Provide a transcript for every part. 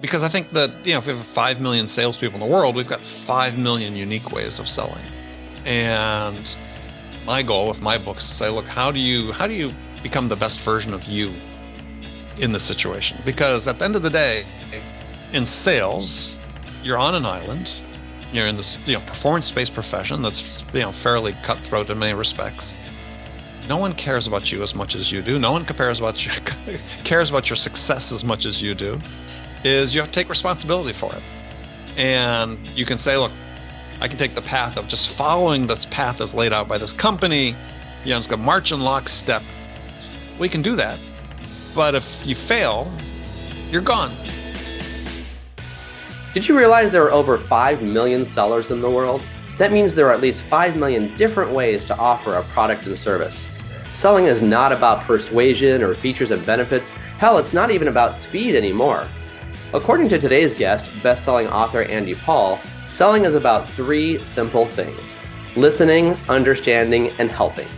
Because I think that, if we have 5 million salespeople in the world, we've got 5 million unique ways of selling. And my goal with my books is to say, look, how do you become the best version of you in this situation? Because at the end of the day, in sales, you're on an island. You're in this, performance-based profession that's, fairly cutthroat in many respects. No one cares about you as much as you do. No one cares about your success as much as you do. Is you have to take responsibility for it. And you can say, look, I can take the path of just following this path as laid out by this company. It's going to march in lockstep. We can do that. But if you fail, you're gone. Did you realize there are over 5 million sellers in the world? That means there are at least 5 million different ways to offer a product and service. Selling is not about persuasion or features and benefits. Hell, it's not even about speed anymore. According to today's guest, best-selling author Andy Paul, selling is about 3 simple things: listening, understanding, and helping.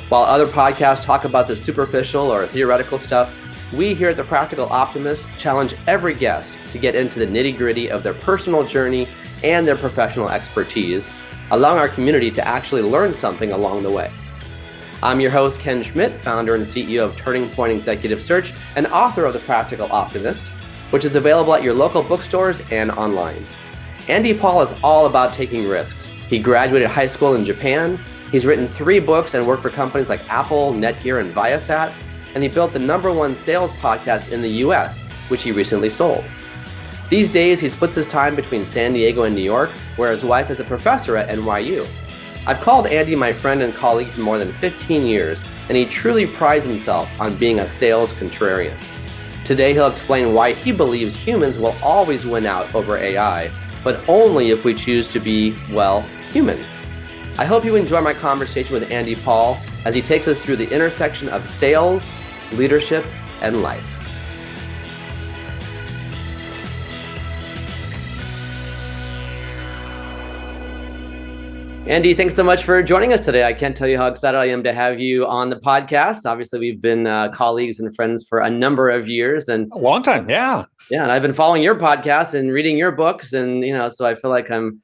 While other podcasts talk about the superficial or theoretical stuff, we here at The Practical Optimist challenge every guest to get into the nitty-gritty of their personal journey and their professional expertise, allowing our community to actually learn something along the way. I'm your host, Ken Schmidt, founder and CEO of Turning Point Executive Search and author of The Practical Optimist, which is available at your local bookstores and online. Andy Paul is all about taking risks. He graduated high school in Japan. He's written 3 books and worked for companies like Apple, Netgear, and Viasat. And he built the #1 sales podcast in the US, which he recently sold. These days, he splits his time between San Diego and New York, where his wife is a professor at NYU. I've called Andy my friend and colleague for more than 15 years, and he truly prides himself on being a sales contrarian. Today, he'll explain why he believes humans will always win out over AI, but only if we choose to be, well, human. I hope you enjoy my conversation with Andy Paul as he takes us through the intersection of sales, leadership, and life. Andy, thanks so much for joining us today. I can't tell you how excited I am to have you on the podcast. Obviously, we've been colleagues and friends for a number of years, and a long time, yeah. Yeah, and I've been following your podcast and reading your books, and so I feel like I'm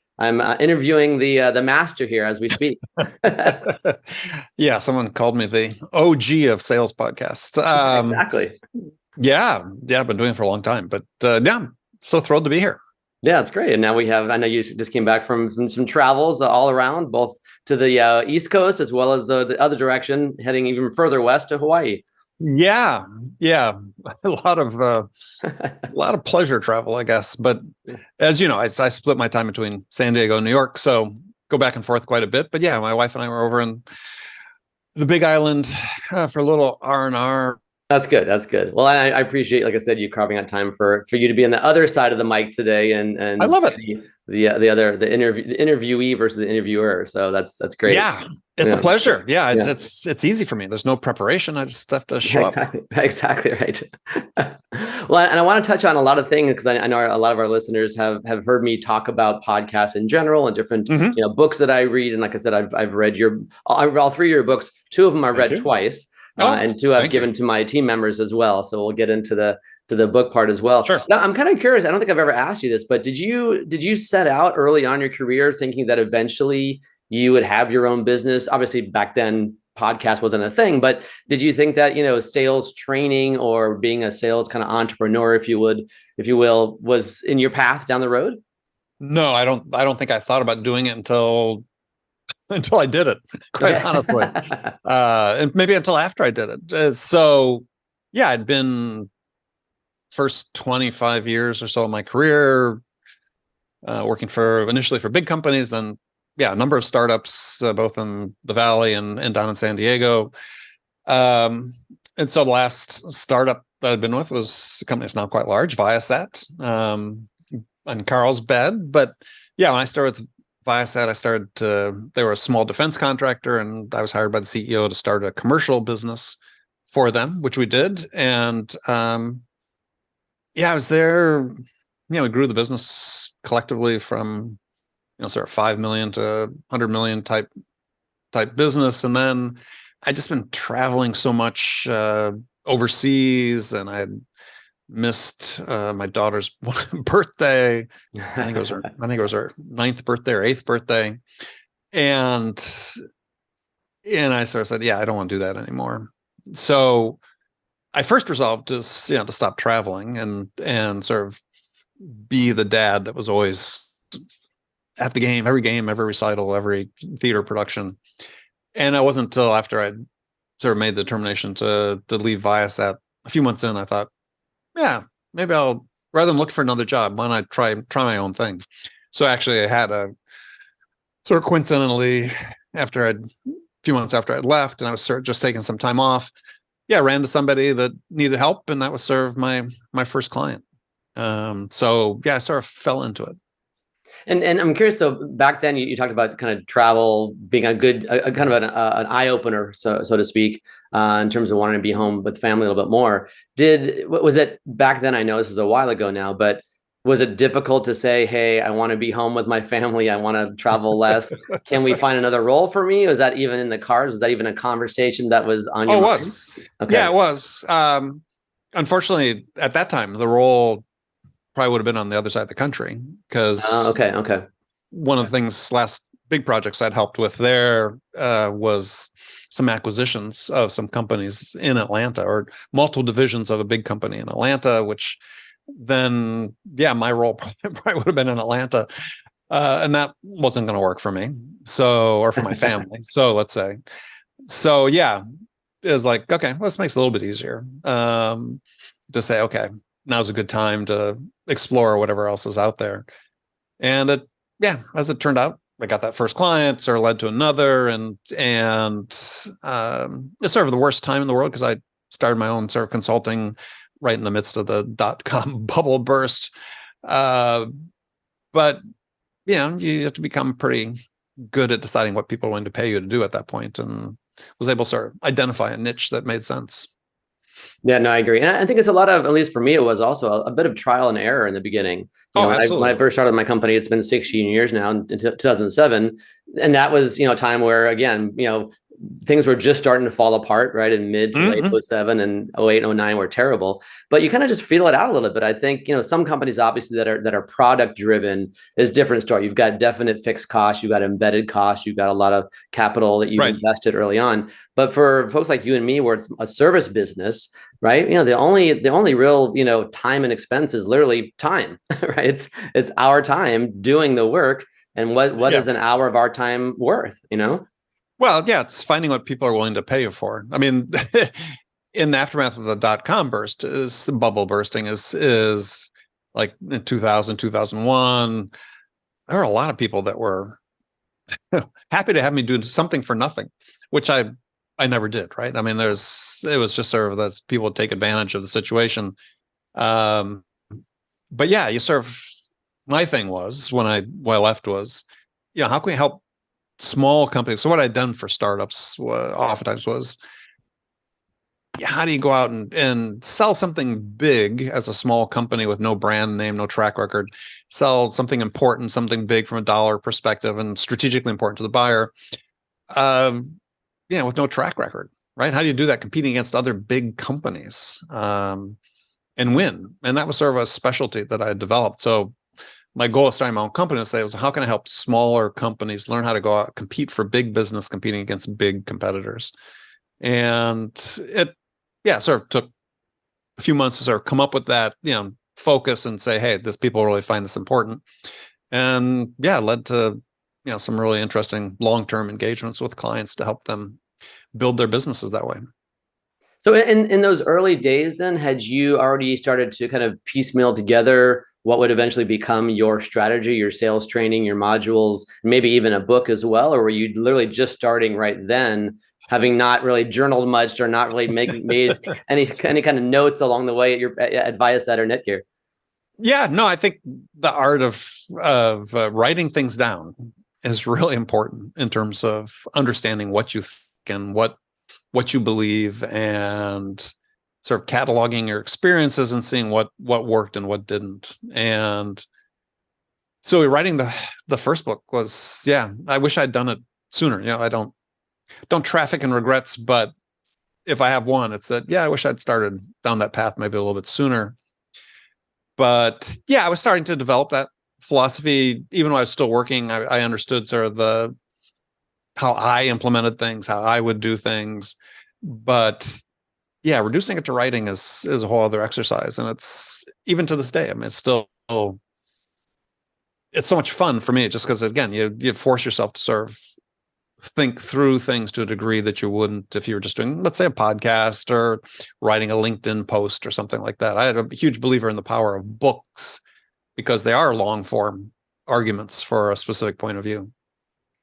interviewing the master here as we speak. Yeah, someone called me the OG of sales podcasts. Exactly. Yeah, I've been doing it for a long time, but yeah, so thrilled to be here. Yeah, it's great. And now I know you just came back from some travels all around, both to the East Coast as well as the other direction, heading even further west to Hawaii. Yeah, a lot of pleasure travel, I guess. But as you know, I split my time between San Diego and New York, so go back and forth quite a bit. But yeah, my wife and I were over in the Big Island for a little R&R. That's good. That's good. Well, I appreciate, like I said, you carving out time for you to be on the other side of the mic today, and I love it. The interviewee versus the interviewer. So that's great. Yeah, it's a pleasure. Yeah, it's easy for me. There's no preparation. I just have to show up. Exactly right. Well, and I want to touch on a lot of things because I know a lot of our listeners have heard me talk about podcasts in general and different books that I read. And like I said, I've read all 3 of your books. 2 of them I read twice. And 2 I've given to my team members as well. So we'll get into the book part as well. Sure. Now, I'm kind of curious. I don't think I've ever asked you this, but did you set out early on in your career thinking that eventually you would have your own business? Obviously, back then, podcast wasn't a thing, but did you think that, sales training or being a sales kind of entrepreneur, if you will, was in your path down the road? No, I don't think I thought about doing it until I did it, quite honestly. And maybe until after I did it. So yeah, I'd been first 25 years or so of my career working initially for big companies, and a number of startups, both in the Valley and down in San Diego. And so the last startup that I'd been with was a company that's now quite large, Viasat, in Carlsbad. But yeah, when I started with Viasat, they were a small defense contractor, and I was hired by the CEO to start a commercial business for them, which we did. And I was there. We grew the business collectively from sort of 5 million to 100 million type business. And then I'd just been traveling so much overseas, and I had missed my daughter's birthday. I think it was her ninth birthday or eighth birthday. And I sort of said, yeah, I don't want to do that anymore. So I first resolved to stop traveling and sort of be the dad that was always at the game, every recital, every theater production. And it wasn't until after I'd sort of made the determination to leave Viasat a few months in, I thought, yeah, maybe I'll, rather than look for another job, why not try my own thing? So actually I had a sort of coincidentally a few months after I'd left and I was sort of just taking some time off. Yeah, I ran to somebody that needed help, and that was sort of my first client. So yeah, I sort of fell into it. And I'm curious. So back then, you talked about kind of travel being a kind of an eye opener, so to speak, in terms of wanting to be home with family a little bit more. Was it back then? I know this is a while ago now, but was it difficult to say, "Hey, I want to be home with my family. I want to travel less. Can we find another role for me?" Was that even in the cards? Was that even a conversation that was on your mind? It was. Okay. Yeah, it was. Unfortunately, at that time, the role probably would have been on the other side of the country because okay. One of the things, last big projects I'd helped with there was some acquisitions of some companies in Atlanta, or multiple divisions of a big company in Atlanta, which then, yeah, my role probably would have been in Atlanta. And that wasn't going to work for me. So, or for my family. So let's say, so yeah, it was like, okay, well, this makes it a little bit easier to say, okay, now's a good time to explore whatever else is out there. And as it turned out, I got that first client, sort of led to another, and it's sort of the worst time in the world because I started my own sort of consulting right in the midst of the .com bubble burst. But you have to become pretty good at deciding what people are willing to pay you to do at that point, and was able to sort of identify a niche that made sense. Yeah, no, I agree. And I think it's a lot of, at least for me, it was also a bit of trial and error in the beginning. Absolutely. When I first started my company, it's been 16 years now, in 2007. And that was, a time where, again, things were just starting to fall apart, right? In mid to late 07 and 08 and 09 were terrible, but you kind of just feel it out a little bit. I think, some companies obviously that are product driven is different story. You've got definite fixed costs, you've got embedded costs, you've got a lot of capital that you've invested early on. But for folks like you and me, where it's a service business, right? The only real, time and expense is literally time, right? It's our time doing the work. And what is an hour of our time worth, Well, yeah, it's finding what people are willing to pay you for. I mean, in the aftermath of the .com burst, bubble bursting is like in 2000, 2001, there were a lot of people that were happy to have me do something for nothing, which I never did, right? I mean, it was just sort of that people would take advantage of the situation. But yeah, my thing was when I left was, how can we help small companies? So what I'd done for startups oftentimes was, how do you go out and sell something big as a small company with no brand name, no track record, sell something important, something big from a dollar perspective and strategically important to the buyer, with no track record, right? How do you do that competing against other big companies and win? And that was sort of a specialty that I had developed. So my goal of starting my own company to say was, how can I help smaller companies learn how to go out, compete for big business, competing against big competitors? And it, sort of took a few months to sort of come up with that, focus and say, hey, this people really find this important. And it led to, some really interesting long-term engagements with clients to help them build their businesses that way. So in those early days, then, had you already started to kind of piecemeal together what would eventually become your strategy, your sales training, your modules, maybe even a book as well? Or were you literally just starting right then, having not really journaled much or not really made any kind of notes along the way at Viasat or Netgear? Yeah, no, I think the art of writing things down is really important in terms of understanding what you think and what you believe, and sort of cataloging your experiences and seeing what worked and what didn't. And so writing the first book was, I wish I'd done it sooner. I don't traffic in regrets, but if I have one, it's that, I wish I'd started down that path maybe a little bit sooner. But yeah, I was starting to develop that philosophy. Even when I was still working, I understood sort of how I implemented things, how I would do things. But yeah, reducing it to writing is a whole other exercise. And it's, even to this day, I mean, it's still, it's so much fun for me, just because, again, you force yourself to sort of think through things to a degree that you wouldn't if you were just doing, let's say, a podcast or writing a LinkedIn post or something like that. I had a huge believer in the power of books because they are long form arguments for a specific point of view.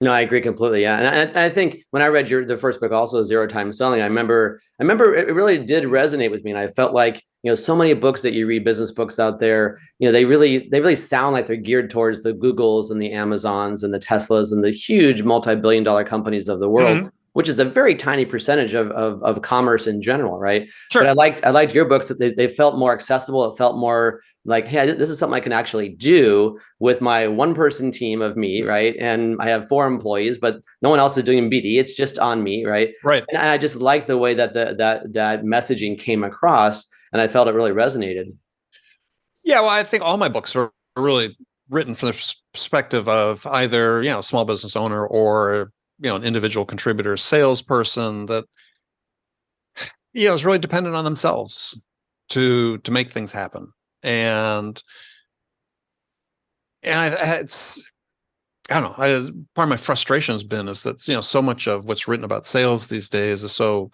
No, I agree completely. Yeah, and I think when I read the first book, also Zero Time Selling, I remember it really did resonate with me, and I felt like, so many books that you read, business books out there, they really sound like they're geared towards the Googles and the Amazons and the Teslas and the huge multi-billion-dollar companies of the world. Mm-hmm. Which is a very tiny percentage of commerce in general, right? Sure. But I liked your books that they felt more accessible. It felt more like, hey, this is something I can actually do with my one-person team of me, right? And I have 4 employees, but no one else is doing BD. It's just on me, right? Right. And I just liked the way that that messaging came across, and I felt it really resonated. Yeah, well, I think all my books are really written from the perspective of either, a small business owner or an individual contributor, salesperson that is really dependent on themselves to make things happen. And it's, I don't know, part of my frustration has been is that so much of what's written about sales these days is so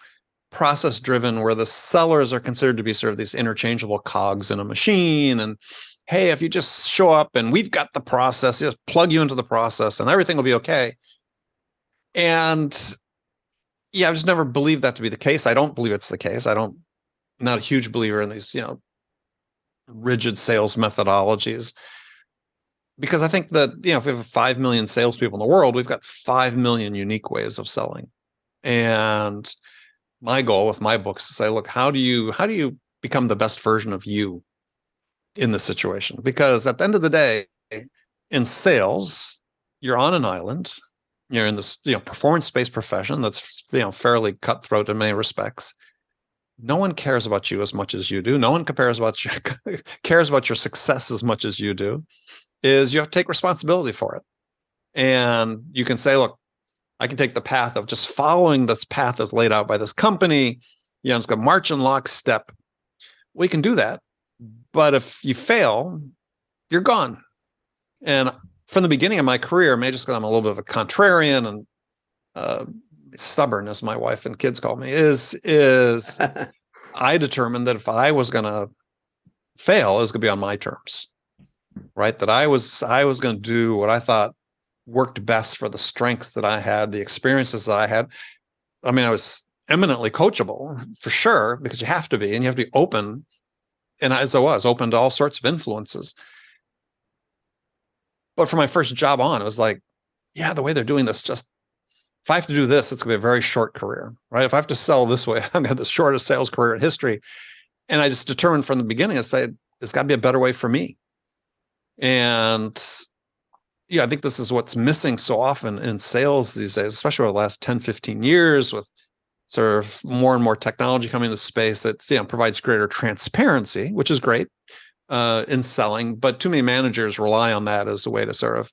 process driven, where the sellers are considered to be sort of these interchangeable cogs in a machine. And hey, if you just show up and we've got the process, just plug you into the process and everything will be okay. And yeah, I've just never believed that to be the case. I don't believe it's the case. Not a huge believer in these, rigid sales methodologies, because I think that, if we have 5 million salespeople in the world, we've got 5 million unique ways of selling. And my goal with my books is to say, look, how do you become the best version of you in this situation? Because at the end of the day, in sales, you're on an island. You're in this, performance-based profession that's, fairly cutthroat in many respects. No one cares about you as much as you do. No one cares about your success as much as you do. You have to take responsibility for it. And you can say, look, I can take the path of just following this path that's laid out by this company. It's going to march in lockstep. We can do that. But if you fail, you're gone. And from the beginning of my career, maybe just because I'm a little bit of a contrarian and stubborn, as my wife and kids call me, is I determined that if I was going to fail, it was going to be on my terms, right? That I was going to do what I thought worked best for the strengths that I had, the experiences that I had. I mean, I was eminently coachable for sure, because you have to be, and you have to be open. And as I was open to all sorts of influences. But for my first job on, it was like, yeah, the way they're doing this, just if I have to do this, it's going to be a very short career, right? If I have to sell this way, I'm going to have the shortest sales career in history. And I just determined from the beginning, I said, there's got to be a better way for me. And I think this is what's missing so often in sales these days, especially over the last 10, 15 years, with sort of more and more technology coming into space that provides greater transparency, which is great in selling. But too many managers rely on that as a way to sort of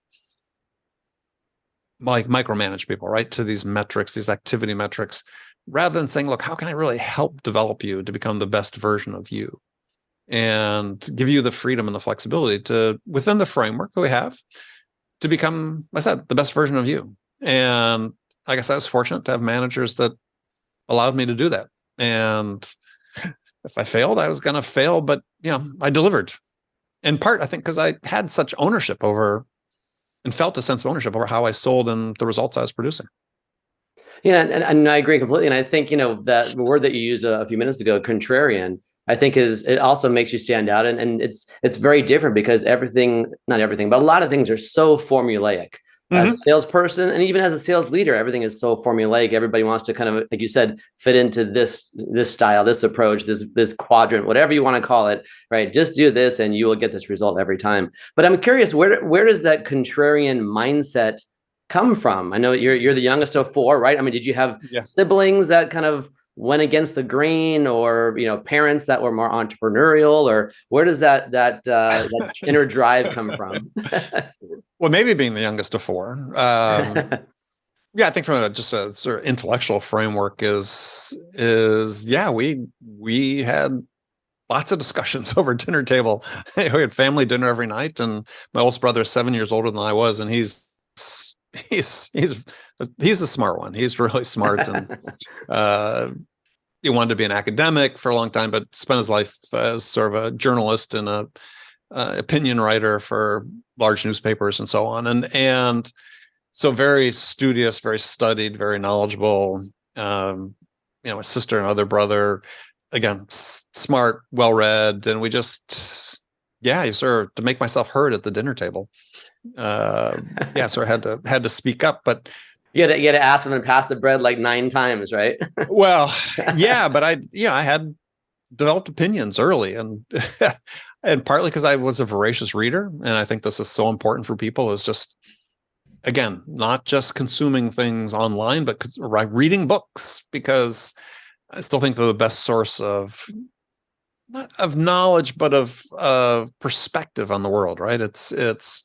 like micromanage people, right? To these metrics, these activity metrics, rather than saying, look, how can I really help develop you to become the best version of you, and give you the freedom and the flexibility to, within the framework that we have, to become, like I said, the best version of you. And like I said, I was fortunate to have managers that allowed me to do that. And if I failed, I was going to fail, but I delivered. In part, I think, because I had such ownership over, and felt a sense of ownership over how I sold and the results I was producing. Yeah, and I agree completely. And I think, that the word that you used a few minutes ago, contrarian, I think it also makes you stand out. And it's very different, because not everything, but a lot of things are so formulaic. As a salesperson, and even as a sales leader, everything is so formulaic. Everybody wants to kind of, like you said, fit into this style, this approach, this quadrant, whatever you want to call it, right? Just do this and you will get this result every time. But I'm curious, where does that contrarian mindset come from? I know you're the youngest of 4, right? I mean, did you have siblings that kind of went against the grain, or parents that were more entrepreneurial, or where does that inner drive come from? Well, maybe being the youngest of four. Yeah, I think from just a sort of intellectual framework is yeah, we had lots of discussions over dinner table. We had family dinner every night, and my oldest brother is 7 years older than I was, and he's he's a smart one. He's really smart, and he wanted to be an academic for a long time, but spent his life as sort of a journalist and a opinion writer for large newspapers and so on, and so very studious, very studied, very knowledgeable. My sister and other brother, again, smart, well-read, and we just, yeah, sort of to make myself heard at the dinner table. Yeah, so I had to speak up, but you had to ask them to pass the bread like 9 times, right? Well, yeah, but I had developed opinions early, and and partly because I was a voracious reader, and I think this is so important for people, is just, again, not just consuming things online, but reading books, because I still think they're the best source of not of knowledge, but of perspective on the world, right? It's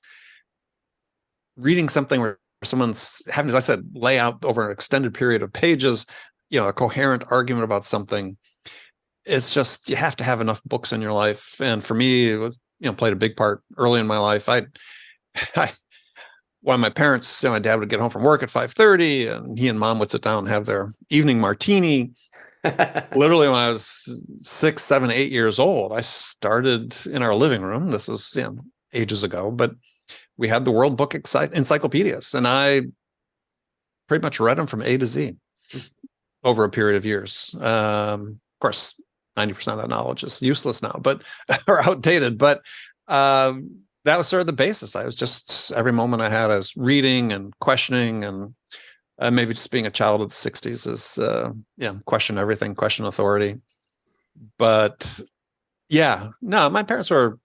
reading something where someone's having, as I said, lay out over an extended period of pages, a coherent argument about something. It's just, you have to have enough books in your life. And for me, it was, played a big part early in my life. When my parents, my dad would get home from work at 5:30, and he and mom would sit down and have their evening martini. Literally, when I was 6, 7, 8 years old, I started in our living room. This was ages ago, but we had the World Book encyclopedias, and I pretty much read them from A to Z over a period of years. Of course, 90% of that knowledge is useless now, but or outdated. But that was sort of the basis. I was just, every moment I had, I was reading and questioning, and maybe just being a child of the 60s is, question everything, question authority. But yeah, no, my parents were,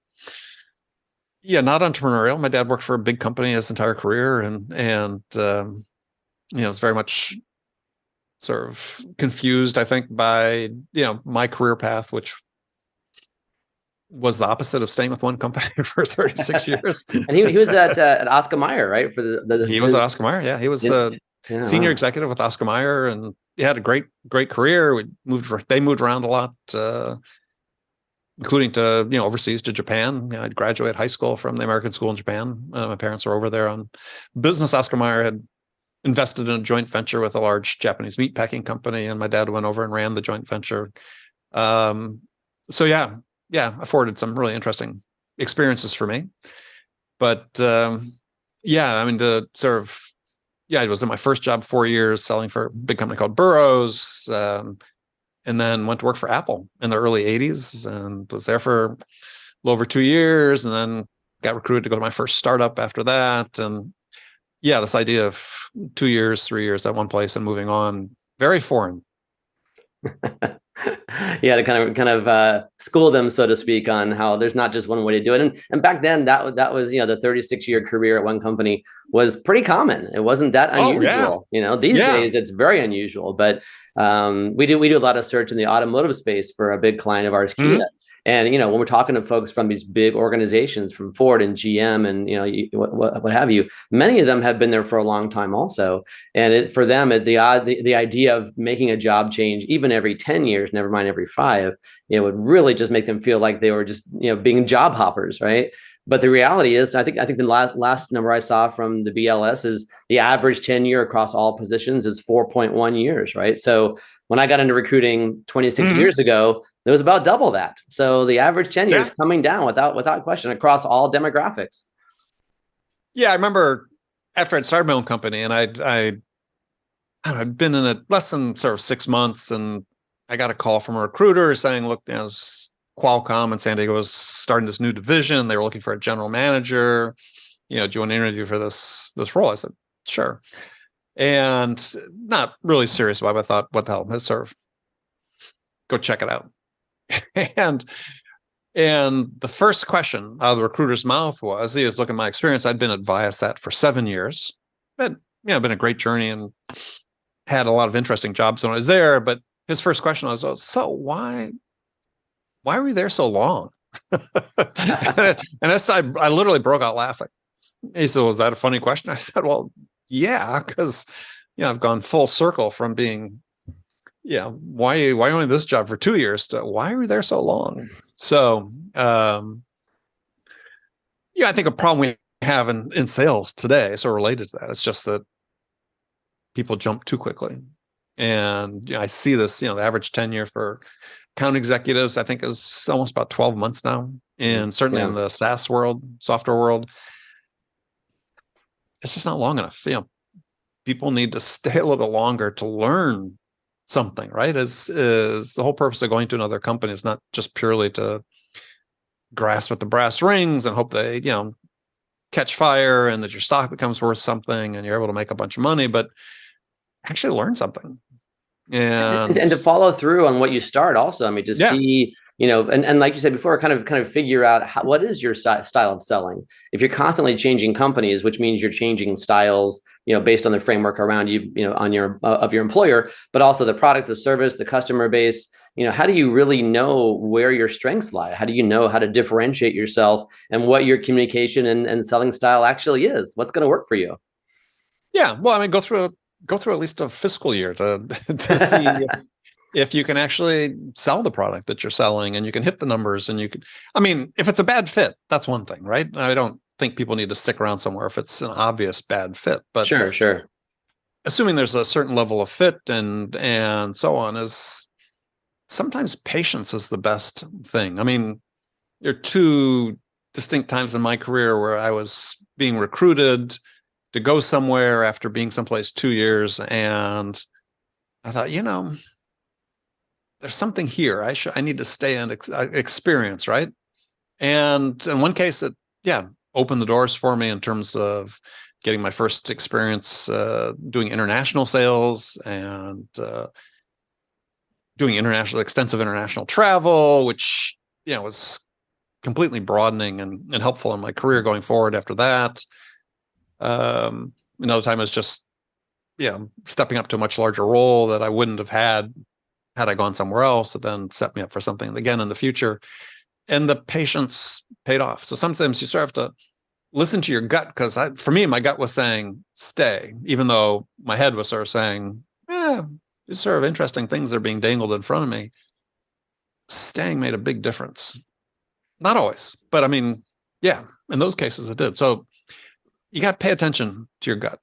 not entrepreneurial. My dad worked for a big company his entire career, and was very much sort of confused, I think, by my career path, which was the opposite of staying with one company for 36 years. And he was at Oscar Mayer, right? He was at Oscar Mayer. Yeah, he was senior executive with Oscar Mayer, and he had a great career. They moved around a lot, including to overseas to Japan. I'd graduated high school from the American School in Japan. My parents were over there on business. Oscar Mayer had invested in a joint venture with a large Japanese meat packing company, and my dad went over and ran the joint venture. So yeah, afforded some really interesting experiences for me. But I mean, the sort of, it was in my first job, 4 years selling for a big company called Burroughs, and then went to work for Apple in the early 80s, and was there for a little over 2 years, and then got recruited to go to my first startup after that. And this idea of 2 years, 3 years at one place and moving on, very foreign. To kind of school them, so to speak, on how there's not just one way to do it. And back then, that was the 36-year career at one company was pretty common. It wasn't that unusual. These days it's very unusual. But we do a lot of search in the automotive space for a big client of ours, Kia. And when we're talking to folks from these big organizations, from Ford and GM and what have you, many of them have been there for a long time also. And for them, the idea of making a job change even every 10 years, never mind every 5, would really just make them feel like they were just being job hoppers, right? But the reality is, I think the last number I saw from the BLS is the average tenure across all positions is 4.1 years, right? So when I got into recruiting 26 years ago, there was about double that. So the average tenure is coming down without question across all demographics. Yeah, I remember after I'd started my own company, and I'd been in it less than sort of 6 months, and I got a call from a recruiter saying, look, Qualcomm in San Diego was starting this new division. They were looking for a general manager. Do you want to interview for this role? I said, sure. And not really serious about it. I thought, what the hell? Let's sort of go check it out. And the first question out of the recruiter's mouth was, he was looking at my experience. I'd been at Viasat for 7 years. But been a great journey and had a lot of interesting jobs when I was there. But his first question was, "Oh, so why were you there so long?" And I literally broke out laughing. He said, "Was that a funny question?" I said, "Well, yeah, because I've gone full circle from being, why only this job for 2 years to why were you there so long?" So, I think a problem we have in sales today, so related to that, it's just that people jump too quickly. And I see this, the average tenure for account executives, I think, is almost about 12 months now. And certainly in the SaaS world, software world, it's just not long enough. People need to stay a little bit longer to learn something, right? Is the whole purpose of going to another company is not just purely to grasp at the brass rings and hope they, catch fire and that your stock becomes worth something and you're able to make a bunch of money, but actually learn something. And to follow through on what you start also. I mean, to see, and like you said before, kind of figure out what is your style of selling. If you're constantly changing companies, which means you're changing styles, based on the framework around you, on your of your employer, but also the product, the service, the customer base. How do you really know where your strengths lie? How do you know how to differentiate yourself and what your communication and selling style actually is? What's going to work for you? Yeah, well, I mean, go through at least a fiscal year to see if you can actually sell the product that you're selling and you can hit the numbers and if it's a bad fit, that's one thing, right? I don't think people need to stick around somewhere if it's an obvious bad fit, but sure. Assuming there's a certain level of fit and so on, is sometimes patience is the best thing. I mean, there are two distinct times in my career where I was being recruited to go somewhere after being someplace 2 years, and I thought, there's something here. I need to stay and experience, right? And in one case, it opened the doors for me in terms of getting my first experience doing international sales and doing extensive international travel, which was completely broadening and helpful in my career going forward after that. Another time was just stepping up to a much larger role that I wouldn't have had I gone somewhere else. That then set me up for something again in the future. And the patience paid off. So sometimes you sort of have to listen to your gut, because for me, my gut was saying stay, even though my head was sort of saying, these sort of interesting things that are being dangled in front of me. Staying made a big difference. Not always, but I mean, in those cases it did. So you got to pay attention to your gut.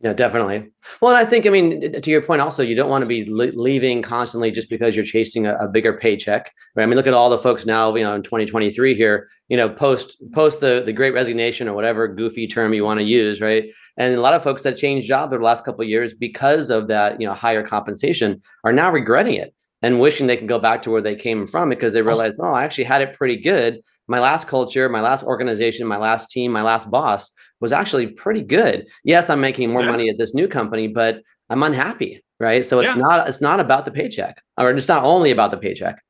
Yeah, definitely. Well, and I think, to your point also, you don't want to be leaving constantly just because you're chasing a bigger paycheck, right? I mean, look at all the folks now, in 2023 here, post the great resignation or whatever goofy term you want to use, right? And a lot of folks that changed jobs over the last couple of years because of that, higher compensation are now regretting it and wishing they can go back to where they came from, because they realize, I actually had it pretty good. My last culture, my last organization, my last team, my last boss was actually pretty good. Yes, I'm making more money at this new company, but I'm unhappy, right? So it's not about the paycheck, or it's not only about the paycheck.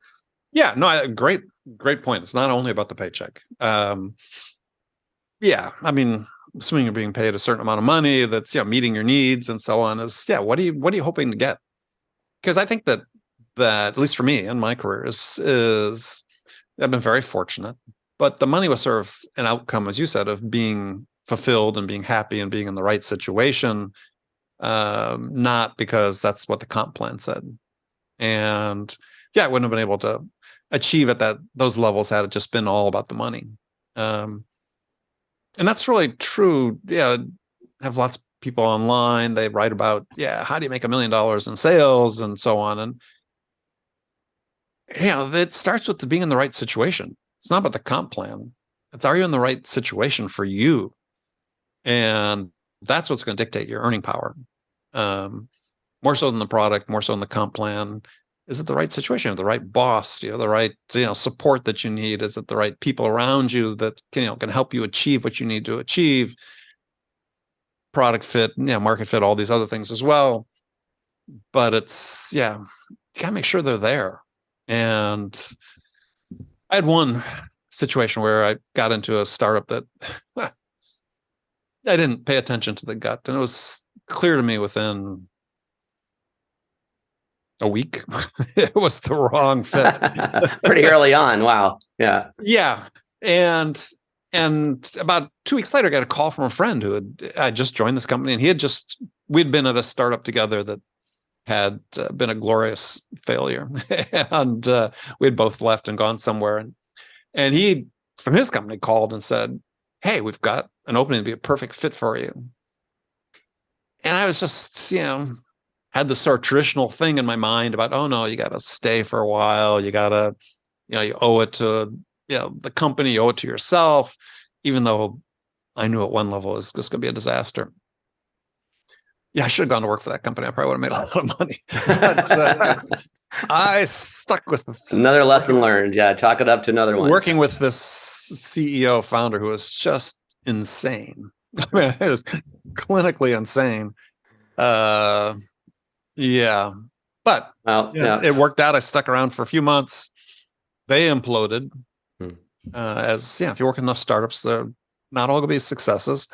Yeah, no, great point. It's not only about the paycheck. I mean, assuming you're being paid a certain amount of money that's meeting your needs and so on, is what are you hoping to get? Because I think that at least for me in my career is I've been very fortunate, but the money was sort of an outcome, as you said, of being fulfilled and being happy and being in the right situation, not because that's what the comp plan said. And I wouldn't have been able to achieve at those levels had it just been all about the money. And that's really true. I have lots of people online. They write about, how do you make $1 million in sales and so on. And it starts with being in the right situation. It's not about the comp plan. It's, are you in the right situation for you? And that's what's going to dictate your earning power. More so than the product, more so than the comp plan. Is it the right situation? The right boss? The right support that you need? Is it the right people around you that can help you achieve what you need to achieve? Product fit, market fit, all these other things as well. But it's you gotta make sure they're there. And I had one situation where I got into a startup that I didn't pay attention to the gut, and it was clear to me within a week. It was the wrong fit. Pretty early on. Wow. Yeah. Yeah. And about 2 weeks later, I got a call from a friend who had just joined this company, and we'd been at a startup together that had been a glorious failure. And we had both left and gone somewhere. And he, from his company, called and said, "Hey, we've got an opening to be a perfect fit for you." And I was just, had this sort of traditional thing in my mind about, oh no, you got to stay for a while. You got to, you owe it to, the company, you owe it to yourself, even though I knew at one level it's just going to be a disaster. Yeah, I should have gone to work for that company. I probably would have made a lot of money. But I stuck with another lesson learned. Yeah, chalk it up to another one. Working with this CEO founder who was just insane. I mean, it was clinically insane. Yeah, but it worked out. I stuck around for a few months. They imploded. If you work in enough startups, they're not all going to be successes.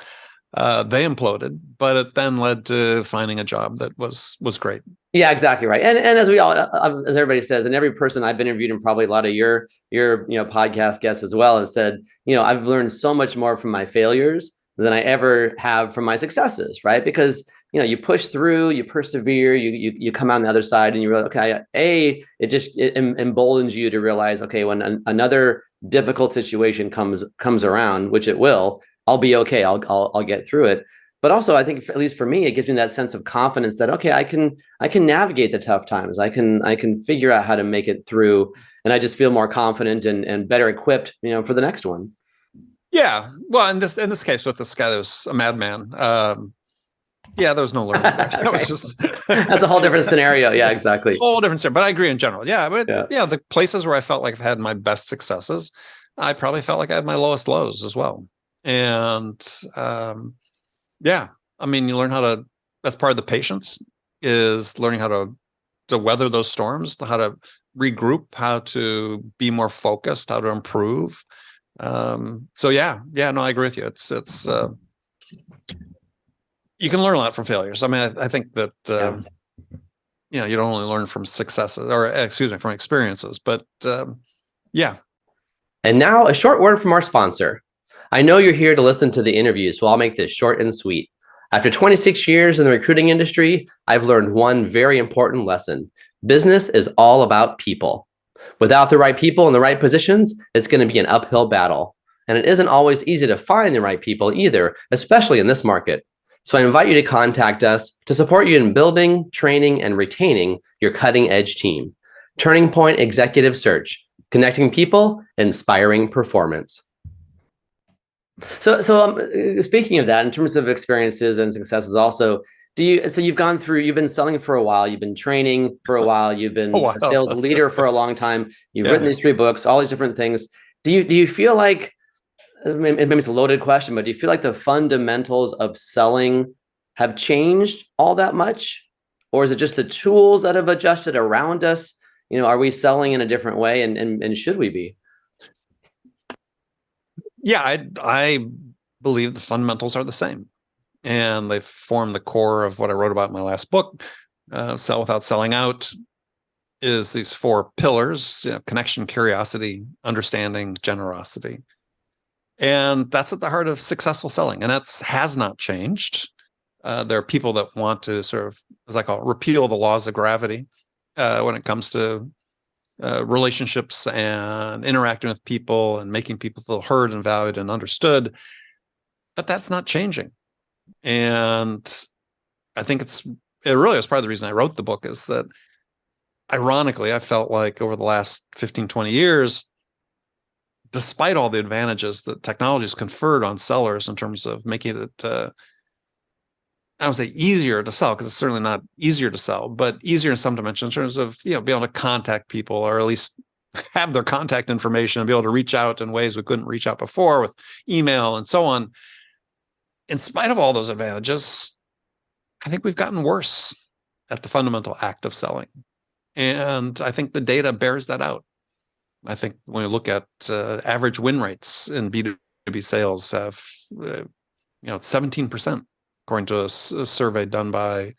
They imploded, but it then led to finding a job that was great. Yeah, exactly right. And as as everybody says, and every person I've interviewed, and probably a lot of your podcast guests as well, have said, I've learned so much more from my failures than I ever have from my successes, right? Because you push through, you persevere, you come out on the other side, and you realize, okay, it emboldens you to realize, okay, when another difficult situation comes around, which it will, I'll be okay. I'll get through it. But also, I think, at least for me, it gives me that sense of confidence that, okay, I can navigate the tough times. I can figure out how to make it through, and I just feel more confident and better equipped, for the next one. Yeah. Well, in this case with this guy that was a madman. Yeah, there was no learning. That was just that's a whole different scenario. Yeah, exactly. Whole different scenario. But I agree in general. Yeah, but the places where I felt like I've had my best successes, I probably felt like I had my lowest lows as well. And I mean, you learn how to. That's part of the patience, is learning how to weather those storms, how to regroup, how to be more focused, how to improve. No, I agree with you. It's you can learn a lot from failures. I mean, I think that you don't only learn from successes, or from experiences, but yeah. And now a short word from our sponsor. I know you're here to listen to the interview, so I'll make this short and sweet. After 26 years in the recruiting industry, I've learned one very important lesson. Business is all about people. Without the right people in the right positions, it's going to be an uphill battle. And it isn't always easy to find the right people either, especially in this market. So I invite you to contact us to support you in building, training, and retaining your cutting-edge team. Turning Point Executive Search, connecting people, inspiring performance. So speaking of that, in terms of experiences and successes also, you've gone through, you've been selling for a while, you've been training for a while, you've been a sales leader for a long time, you've written these 3 books, all these different things. Do you feel like, maybe it's a loaded question, but do you feel like the fundamentals of selling have changed all that much? Or is it just the tools that have adjusted around us? Are we selling in a different way, and should we be? Yeah, I believe the fundamentals are the same, and they form the core of what I wrote about in my last book. Sell Without Selling Out is these 4 pillars: connection, curiosity, understanding, generosity. And that's at the heart of successful selling, and that has not changed. There are people that want to sort of, as I call it, repeal the laws of gravity when it comes to relationships and interacting with people and making people feel heard and valued and understood. But that's not changing. And I think it really was part of the reason I wrote the book, is that, ironically, I felt like over the last 15, 20 years, despite all the advantages that technology has conferred on sellers in terms of making it, I would say easier to sell, because it's certainly not easier to sell, but easier in some dimensions in terms of, being able to contact people, or at least have their contact information and be able to reach out in ways we couldn't reach out before with email and so on. In spite of all those advantages, I think we've gotten worse at the fundamental act of selling. And I think the data bears that out. I think when we look at average win rates in B2B sales, have 17%, according to a survey done by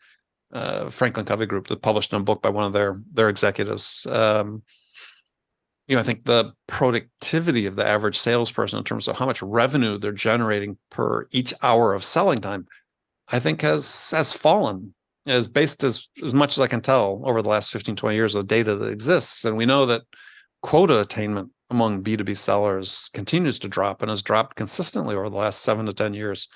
Franklin Covey Group that published in a book by one of their executives. I think the productivity of the average salesperson in terms of how much revenue they're generating per each hour of selling time, I think has fallen, as based as much as I can tell over the last 15, 20 years of data that exists. And we know that quota attainment among B2B sellers continues to drop and has dropped consistently over the last 7 to 10 years.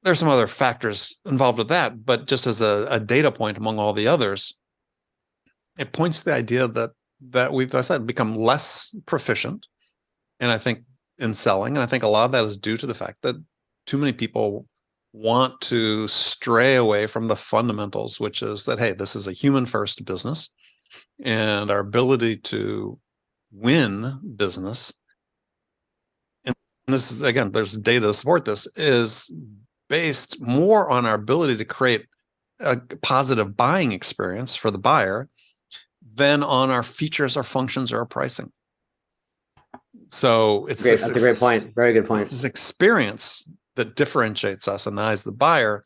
There's some other factors involved with that, but just as a data point among all the others, it points to the idea that we've, as I said, become less proficient. And I think in selling, and I think a lot of that is due to the fact that too many people want to stray away from the fundamentals, which is that, hey, this is a human first business, and our ability to win business, and this is, again, there's data to support this, is based more on our ability to create a positive buying experience for the buyer than on our features, our functions, or our pricing. So it's great. That's a great point. Very good point. It's this experience that differentiates us in the eyes of the buyer.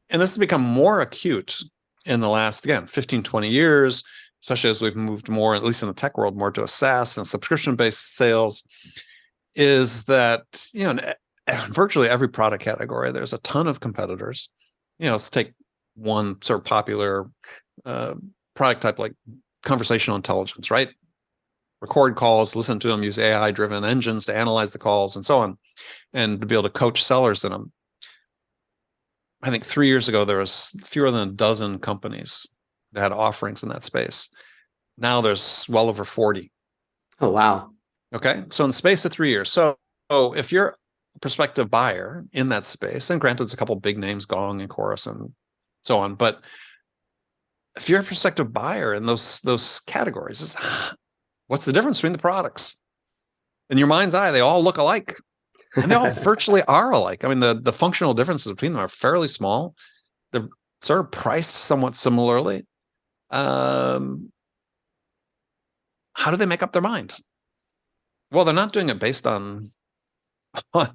And this has become more acute in the last, again, 15, 20 years, especially as we've moved more, at least in the tech world, more to a SaaS and subscription-based sales, is that, in virtually every product category, there's a ton of competitors. Let's take one sort of popular product type like conversational intelligence, right? Record calls, listen to them, use AI-driven engines to analyze the calls and so on, and to be able to coach sellers in them. I think 3 years ago, there was fewer than a dozen companies that had offerings in that space. Now there's well over 40. Oh, wow. Okay. So in the space of 3 years. So if you're a prospective buyer in that space, and granted, there's a couple of big names, Gong and Chorus and so on, but if you're a prospective buyer in those categories, what's the difference between the products? In your mind's eye, they all look alike. And they all virtually are alike. I mean, the functional differences between them are fairly small. They're sort of priced somewhat similarly. How do they make up their minds? Well, they're not doing it based on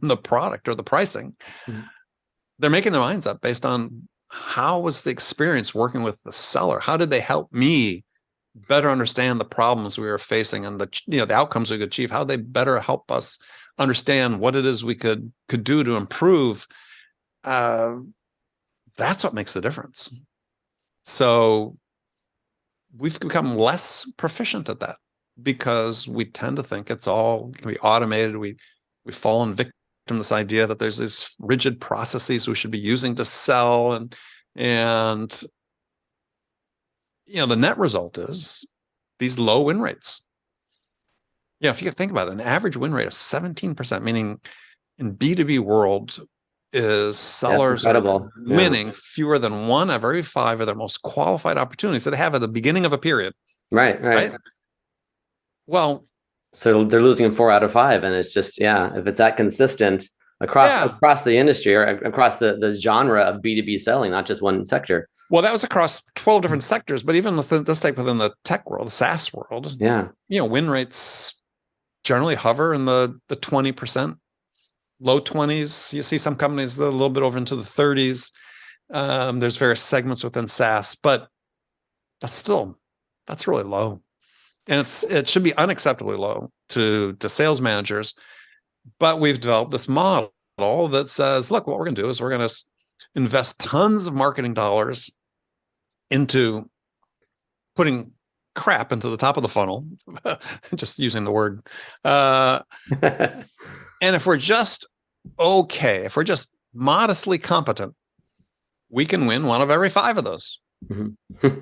the product or the pricing. Mm-hmm. They're making their minds up based on how was the experience working with the seller? How did they help me better understand the problems we were facing and the outcomes we could achieve? How they better help us understand what it is we could do to improve. That's what makes the difference. So we've become less proficient at that because we tend to think it's all can be automated. We've fallen victim to this idea that there's these rigid processes we should be using to sell, and the net result is these low win rates. If you could think about it, an average win rate of 17%, meaning in B2B world is sellers are winning fewer than 1 out of every 5 of their most qualified opportunities that they have at the beginning of a period. Right. Well, so they're losing in 4 out of 5, and it's just, if it's that consistent across the industry or across the genre of B2B selling, not just one sector. Well, that was across 12 different sectors, but even this type within the tech world, the SaaS world, win rates generally hover in the 20%, low 20s. You see some companies that are a little bit over into the 30s. There's various segments within SaaS, but that's really low. And it should be unacceptably low to sales managers. But we've developed this model that says, look, what we're going to do is we're going to invest tons of marketing dollars into putting crap into the top of the funnel, just using the word. And if we're just okay, if we're just modestly competent, we can win 1 of every 5 of those. Mm-hmm.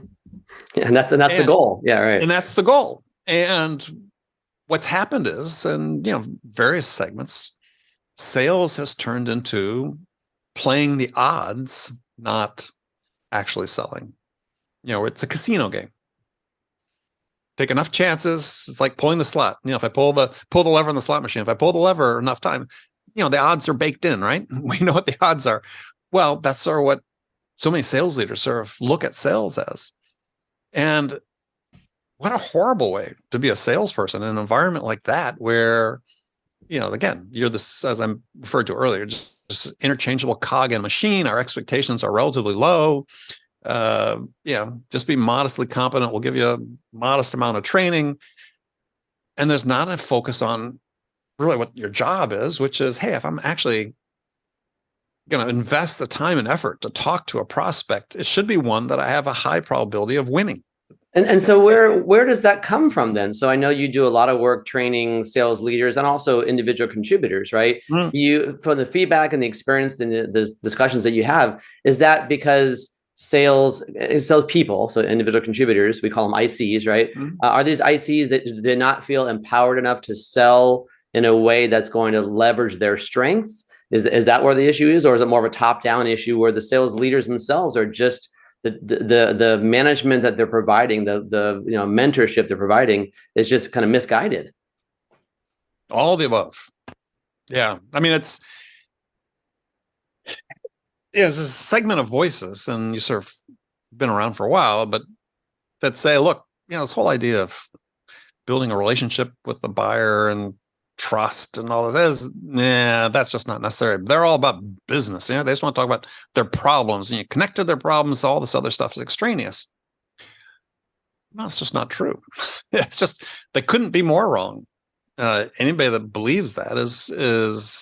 And that's the goal. Yeah, right. And that's the goal. And what's happened is, various segments, sales has turned into playing the odds, not actually selling. It's a casino game. Take enough chances. It's like pulling the slot. If I pull the lever on the slot machine, if I pull the lever enough time, the odds are baked in, right? We know what the odds are. Well, that's sort of what so many sales leaders sort of look at sales as. And what a horrible way to be a salesperson in an environment like that, where, again, you're this, as I referred to earlier, just interchangeable cog in a machine. Our expectations are relatively low. Just be modestly competent. We'll give you a modest amount of training. And there's not a focus on really what your job is, which is, hey, if I'm actually going to invest the time and effort to talk to a prospect, it should be one that I have a high probability of winning. And so where does that come from then? So I know you do a lot of work training sales leaders and also individual contributors, right? You, from the feedback and the experience and the discussions that you have, is that because sales people, so individual contributors, we call them ICs, right? Are these ICs that did not feel empowered enough to sell in a way that's going to leverage their strengths? Is that where the issue is, or is it more of a top-down issue where the sales leaders themselves are just the management that they're providing, the mentorship they're providing is just kind of misguided? All the above. Yeah. I mean, it's a segment of voices, and you sort of been around for a while, but that say, look, this whole idea of building a relationship with the buyer and trust and all this, that's just not necessary. They're all about business. They just want to talk about their problems, and you connect to their problems. All this other stuff is extraneous. That's just not true. It's just, they couldn't be more wrong. Anybody that believes that is,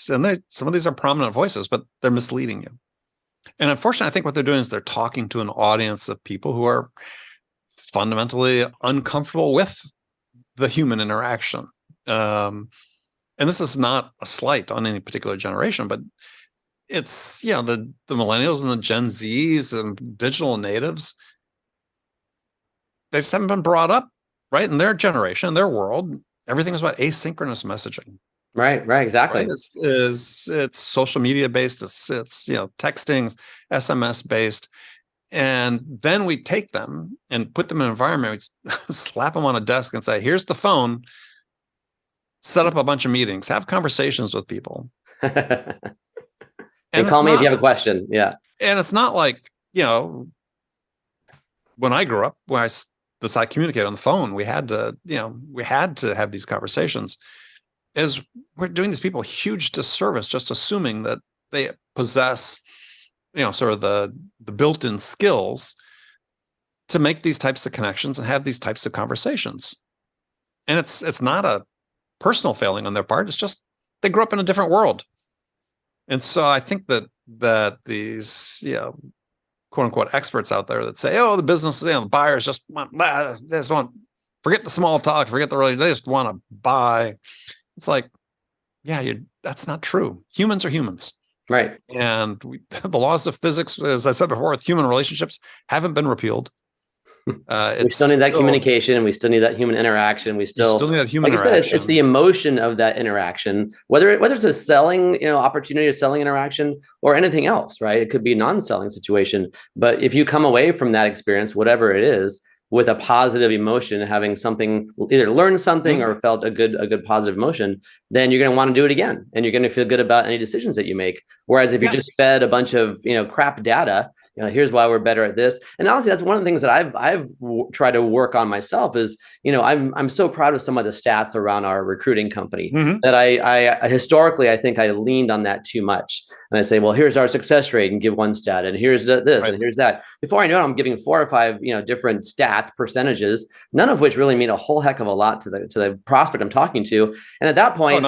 and some of these are prominent voices, but they're misleading you. And unfortunately, I think what they're doing is they're talking to an audience of people who are fundamentally uncomfortable with the human interaction. And this is not a slight on any particular generation, but it's, the millennials and the Gen Zs and digital natives, they just haven't been brought up, right? In their generation, their world, everything is about asynchronous messaging. Right, exactly. Right? It's social media based, it's texting, SMS based. And then we take them and put them in an environment, we slap them on a desk and say, here's the phone, set up a bunch of meetings, have conversations with people. And call me if you have a question. Yeah. And it's not like, when I grew up, when I decided to communicate on the phone, we had to have these conversations. Is we're doing these people a huge disservice just assuming that they possess, sort of the built-in skills to make these types of connections and have these types of conversations. And it's not a personal failing on their part. It's just they grew up in a different world. And so I think that these, quote unquote experts out there that say, oh, the business, the buyers just want, forget the small talk, forget the really, they just want to buy. It's like, that's not true. Humans are humans. Right. And the laws of physics, as I said before, with human relationships haven't been repealed. We still need that communication, and we still need that human interaction. We still need that human interaction. Like you said, it's the emotion of that interaction, whether it's a selling, opportunity, a selling interaction, or anything else, right? It could be a non-selling situation. But if you come away from that experience, whatever it is, with a positive emotion, having something, either learned something or felt a good positive emotion, then you're going to want to do it again, and you're going to feel good about any decisions that you make. Whereas if you're just fed a bunch of crap data, here's why we're better at this. And honestly, that's one of the things that I've tried to work on myself is, I'm so proud of some of the stats around our recruiting company that I historically, I think I leaned on that too much. And I say, well, here's our success rate and give one stat, and here's this and here's that. Before I know it, I'm giving 4 or 5, different stats, percentages, none of which really mean a whole heck of a lot to the prospect I'm talking to. And at that point,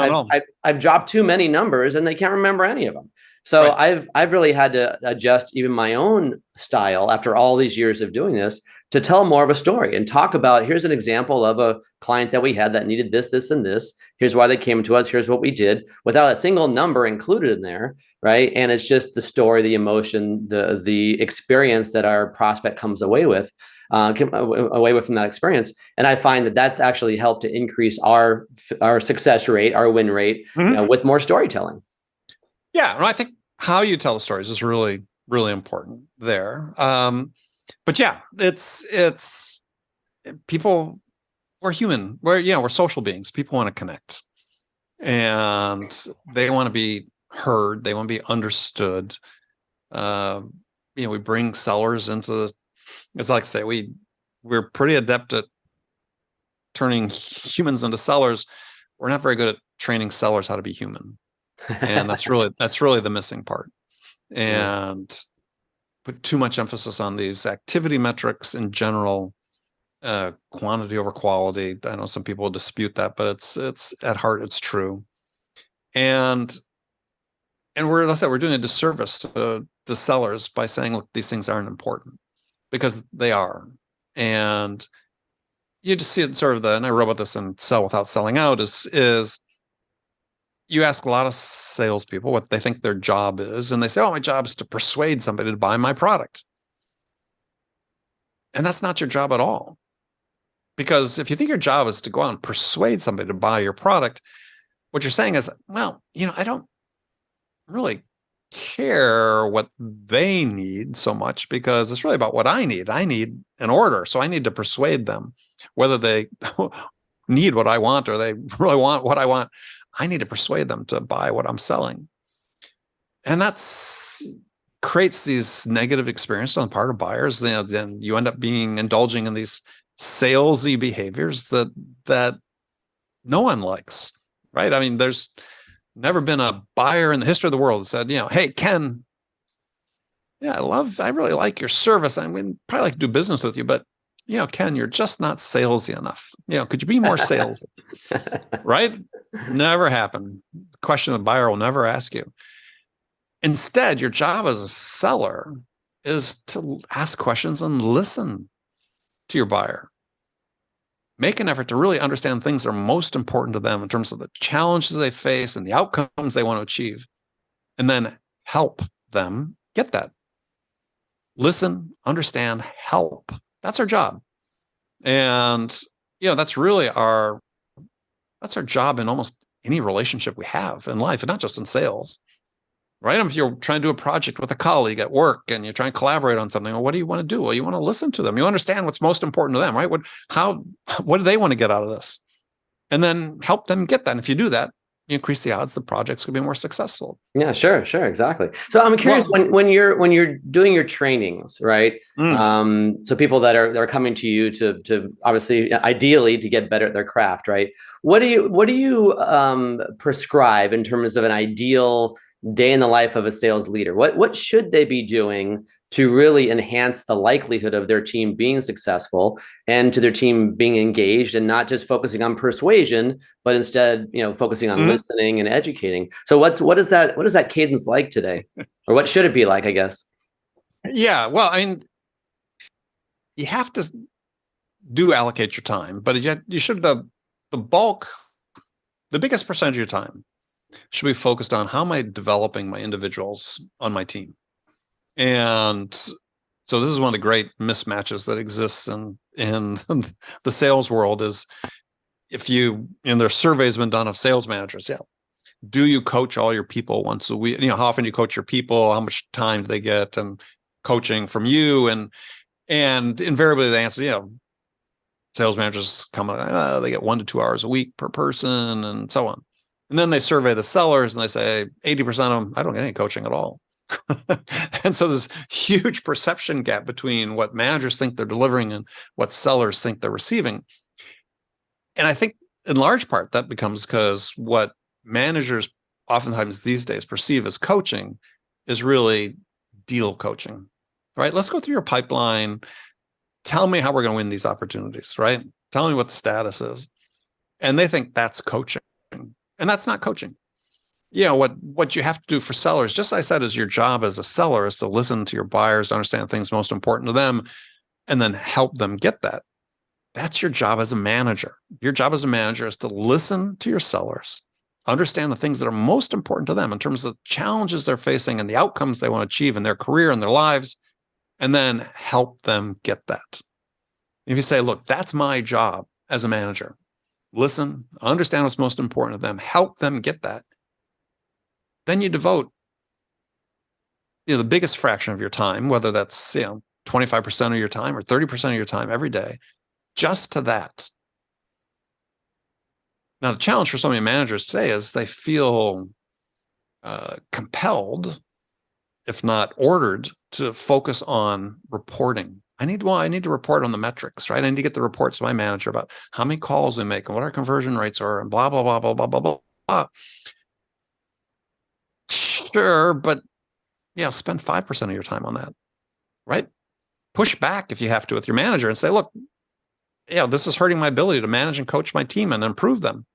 I've dropped too many numbers and they can't remember any of them. So I've really had to adjust even my own style after all these years of doing this to tell more of a story and talk about, here's an example of a client that we had that needed this, this, and this. Here's why they came to us. Here's what we did, without a single number included in there, right? And it's just the story, the emotion, the experience that our prospect comes away with from that experience. And I find that that's actually helped to increase our success rate, our win rate, with more storytelling. Yeah, and I think how you tell the stories is really, really important there. But yeah, it's people. We're human. We're social beings. People want to connect, and they want to be heard. They want to be understood. We bring sellers into. It's like I say, we're pretty adept at turning humans into sellers. We're not very good at training sellers how to be human. And that's really the missing part. Yeah. And put too much emphasis on these activity metrics in general, quantity over quality. I know some people will dispute that, but it's at heart, it's true. And let's say we're doing a disservice to sellers by saying, look, these things aren't important, because they are. And you just see it sort of and I wrote about this in Sell Without Selling Out, is you ask a lot of salespeople what they think their job is, and they say, oh, my job is to persuade somebody to buy my product. And that's not your job at all. Because if you think your job is to go out and persuade somebody to buy your product, what you're saying is, well, I don't really care what they need so much, because it's really about what I need. I need an order. So I need to persuade them, whether they need what I want or they really want what I want. I need to persuade them to buy what I'm selling. And that's creates these negative experiences on the part of buyers. Then you end up indulging in these salesy behaviors that no one likes, right? I mean, there's never been a buyer in the history of the world that said, hey, Ken, yeah, I really like your service. I mean, probably like to do business with you, but Ken, you're just not salesy enough. Could you be more salesy? Right? Never happened. The question the buyer will never ask you. Instead, your job as a seller is to ask questions and listen to your buyer. Make an effort to really understand things that are most important to them in terms of the challenges they face and the outcomes they want to achieve, and then help them get that. Listen, understand, help. That's our job. And, that's really our job in almost any relationship we have in life, and not just in sales. Right? If you're trying to do a project with a colleague at work and you're trying to collaborate on something, well, what do you want to do? Well, you want to listen to them. You understand what's most important to them, right? What do they want to get out of this? And then help them get that. And if you do that, you increase the odds the project's going to be more successful. Yeah, sure, exactly. So I'm curious, when you're doing your trainings, right? So people that are coming to you to obviously, ideally, to get better at their craft, right? What do you prescribe in terms of an ideal day in the life of a sales leader? What should they be doing to really enhance the likelihood of their team being successful and to their team being engaged, and not just focusing on persuasion, but instead, focusing on listening and educating? So what is that cadence like today? Or what should it be like, I guess? Yeah, well, I mean, you have to allocate your time, but you should, the biggest percentage of your time should be focused on how am I developing my individuals on my team. And so this is one of the great mismatches that exists in the sales world, is there's surveys been done of sales managers. Yeah. Do you coach all your people once a week? How often do you coach your people? How much time do they get and coaching from you? And invariably the answer, sales managers come, they get 1 to 2 hours a week per person and so on. And then they survey the sellers and they say 80% of them, I don't get any coaching at all. And so there's huge perception gap between what managers think they're delivering and what sellers think they're receiving. And I think in large part that becomes because what managers oftentimes these days perceive as coaching is really deal coaching, right? Let's go through your pipeline. Tell me how we're going to win these opportunities, right? Tell me what the status is. And they think that's coaching. And that's not coaching. What you have to do for sellers, just as I said, is your job as a seller is to listen to your buyers, understand things most important to them, and then help them get that. That's your job as a manager. Your job as a manager is to listen to your sellers, understand the things that are most important to them in terms of the challenges they're facing and the outcomes they want to achieve in their career and their lives, and then help them get that. If you say, look, that's my job as a manager, listen, understand what's most important to them, help them get that, then you devote the biggest fraction of your time, whether that's 25% of your time or 30% of your time every day, just to that. Now, the challenge for so many managers today is they feel compelled, if not ordered, to focus on reporting. I need to report on the metrics, right? I need to get the reports to my manager about how many calls we make and what our conversion rates are and blah, blah, blah, blah, blah, blah, blah. Sure, but spend 5% of your time on that, right? Push back if you have to with your manager and say, look, this is hurting my ability to manage and coach my team and improve them.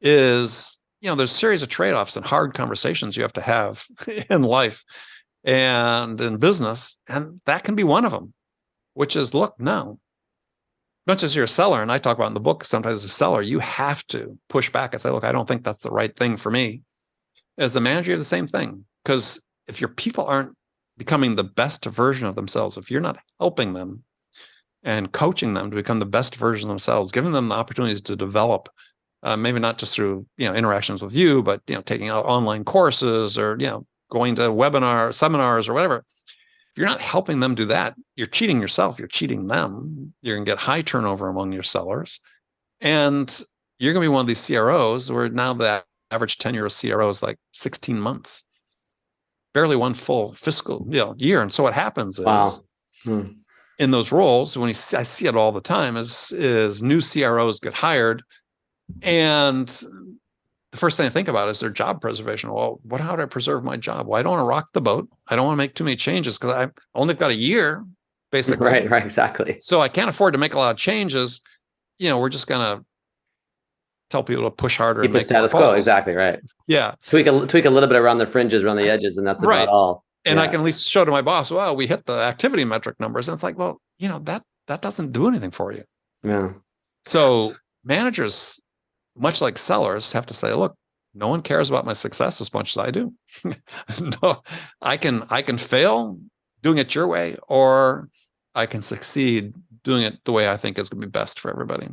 There's a series of trade-offs and hard conversations you have to have in life and in business. And that can be one of them, which is, look, no, much as you're a seller, and I talk about in the book, sometimes as a seller, you have to push back and say, look, I don't think that's the right thing for me. As a manager, you have the same thing. Because if your people aren't becoming the best version of themselves, if you're not helping them and coaching them to become the best version of themselves, giving them the opportunities to develop, maybe not just through interactions with you, but taking out online courses or going to seminars or whatever. If you're not helping them do that, you're cheating yourself. You're cheating them. You're going to get high turnover among your sellers, and you're going to be one of these CROs where now the average tenure of CRO is like 16 months, barely one full fiscal year. And so what happens is, in those roles, I see it all the time, is new CROs get hired, and the first thing I think about is their job preservation. Well, how do I preserve my job? Well, I don't want to rock the boat. I don't want to make too many changes because I've only got a year, basically. Right, exactly. So I can't afford to make a lot of changes. We're just going to tell people to push harder. Keep and make status quo, exactly, right. Yeah. Tweak a little bit around the fringes, around the edges, and that's about all. And I can at least show to my boss, well, we hit the activity metric numbers. And it's like, well, that doesn't do anything for you. Yeah. So managers, much like sellers, have to say, look, no one cares about my success as much as I do. No, I can fail doing it your way, or I can succeed doing it the way I think is going to be best for everybody.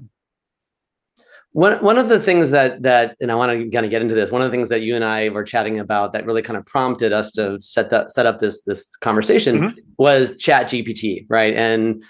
One of the things that, and I want to kind of get into this, one of the things that you and I were chatting about that really kind of prompted us to set up this conversation was Chat GPT, right? And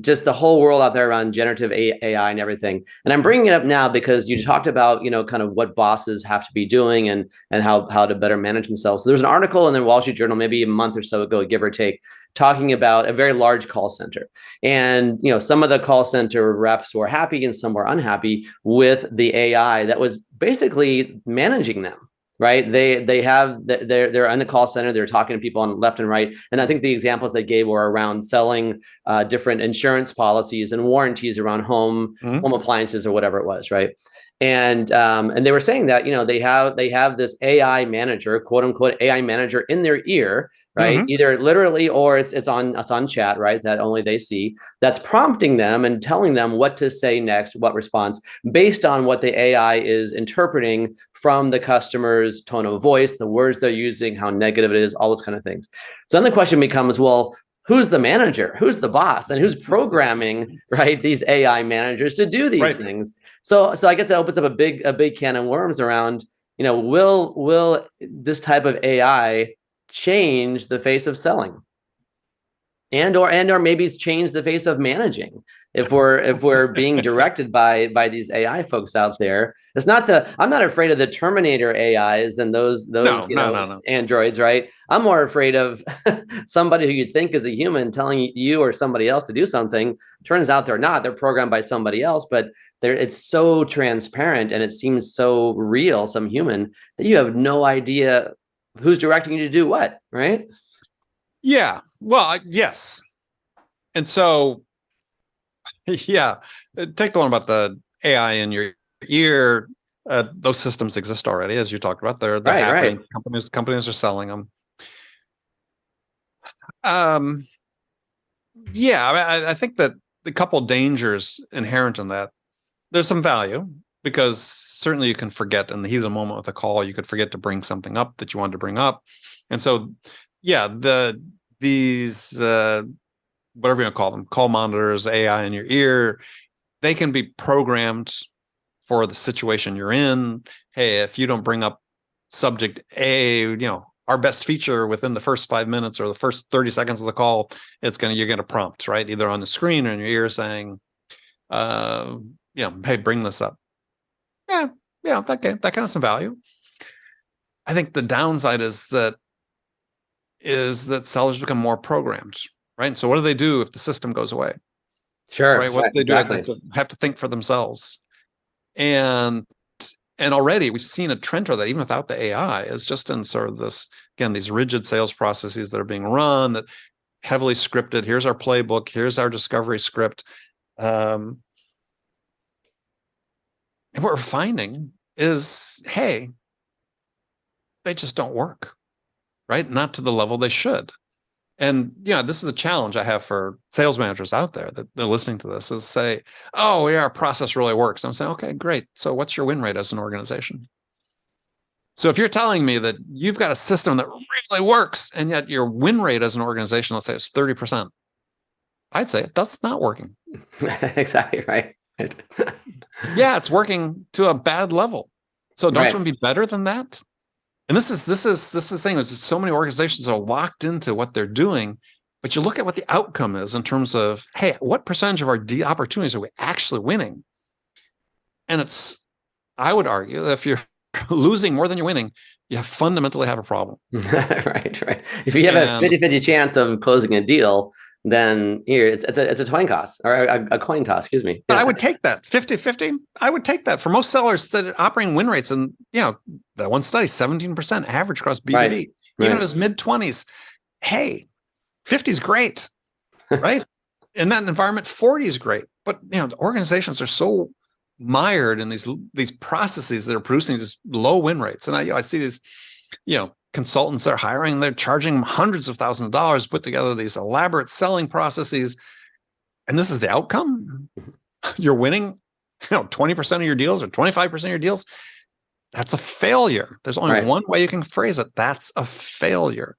just the whole world out there around generative AI and everything. And I'm bringing it up now because you talked about, kind of what bosses have to be doing and how to better manage themselves. So there's an article in the Wall Street Journal, maybe a month or so ago, give or take, talking about a very large call center. And, some of the call center reps were happy and some were unhappy with the AI that was basically managing them, right? They're in the call center, they're talking to people on left and right. And I think the examples they gave were around selling different insurance policies and warranties around home appliances or whatever it was, right? And they were saying that, they have this AI manager, quote unquote AI manager, in their ear, right? Either literally or it's on chat, right? That only they see, that's prompting them and telling them what to say next, what response, based on what the AI is interpreting from the customer's tone of voice, the words they're using, how negative it is, all those kind of things. So then the question becomes, well, who's the manager? Who's the boss? And who's programming, right, these AI managers to do these things? So I guess that opens up a big can of worms around, will this type of AI change the face of selling, and or maybe it's change the face of managing if we're being directed by these AI folks out there. It's not I'm not afraid of the Terminator AIs and those no. androids, right? I'm more afraid of somebody who you think is a human telling you or somebody else to do something. Turns out they're not. They're programmed by somebody else, but it's so transparent and it seems so real, some human, that you have no idea who's directing you to do what, right? Yeah. Well, yes. And so, take the one about the AI in your ear. Those systems exist already, as you talked about. They're happening. Right. Companies are selling them. I think that the couple dangers inherent in that. There's some value, because certainly you can forget in the heat of the moment with a call, you could forget to bring something up that you wanted to bring up. And so, these whatever you call them, call monitors, AI in your ear, they can be programmed for the situation you're in. Hey, if you don't bring up subject A, our best feature within the first 5 minutes or the first 30 seconds of the call, you're going to prompt, right? Either on the screen or in your ear saying, hey, bring this up. That kind of some value. I think the downside is that sellers become more programmed, right? So what do they do if the system goes away? Sure. Right. What do they exactly. do? They have to think for themselves. And And already we've seen a trend toward that, even without the AI, is just in sort of this, again, these rigid sales processes that are being run, that heavily scripted. Here's our playbook. Here's our discovery script. And what we're finding is, hey, they just don't work, right? Not to the level they should. And this is a challenge I have for sales managers out there that they're listening to this, is say, oh, yeah, our process really works. I'm saying, okay, great. So what's your win rate as an organization? So if you're telling me that you've got a system that really works, and yet your win rate as an organization, let's say it's 30%, I'd say that's not working. Exactly right. Yeah, it's working to a bad level. So don't you want to be better than that? And this is the thing, is so many organizations are locked into what they're doing, but you look at what the outcome is in terms of, hey, what percentage of our opportunities are we actually winning? And I would argue that if you're losing more than you're winning, you fundamentally have a problem. Right. If you have a 50-50 chance of closing a deal, then here it's a coin toss, or a coin toss, excuse me. But I would take that 50-50. I would take that for most sellers that are operating win rates. And that one study, 17% average across B2B, right. even if it was mid-20s. Hey, 50 is great, right? In that environment, 40 is great. But the organizations are so mired in these processes that are producing these low win rates. And I see these, consultants they're hiring, they're charging hundreds of thousands of dollars, put together these elaborate selling processes. And this is the outcome. You're winning, 20% of your deals or 25% of your deals. That's a failure. There's only one way you can phrase it. That's a failure.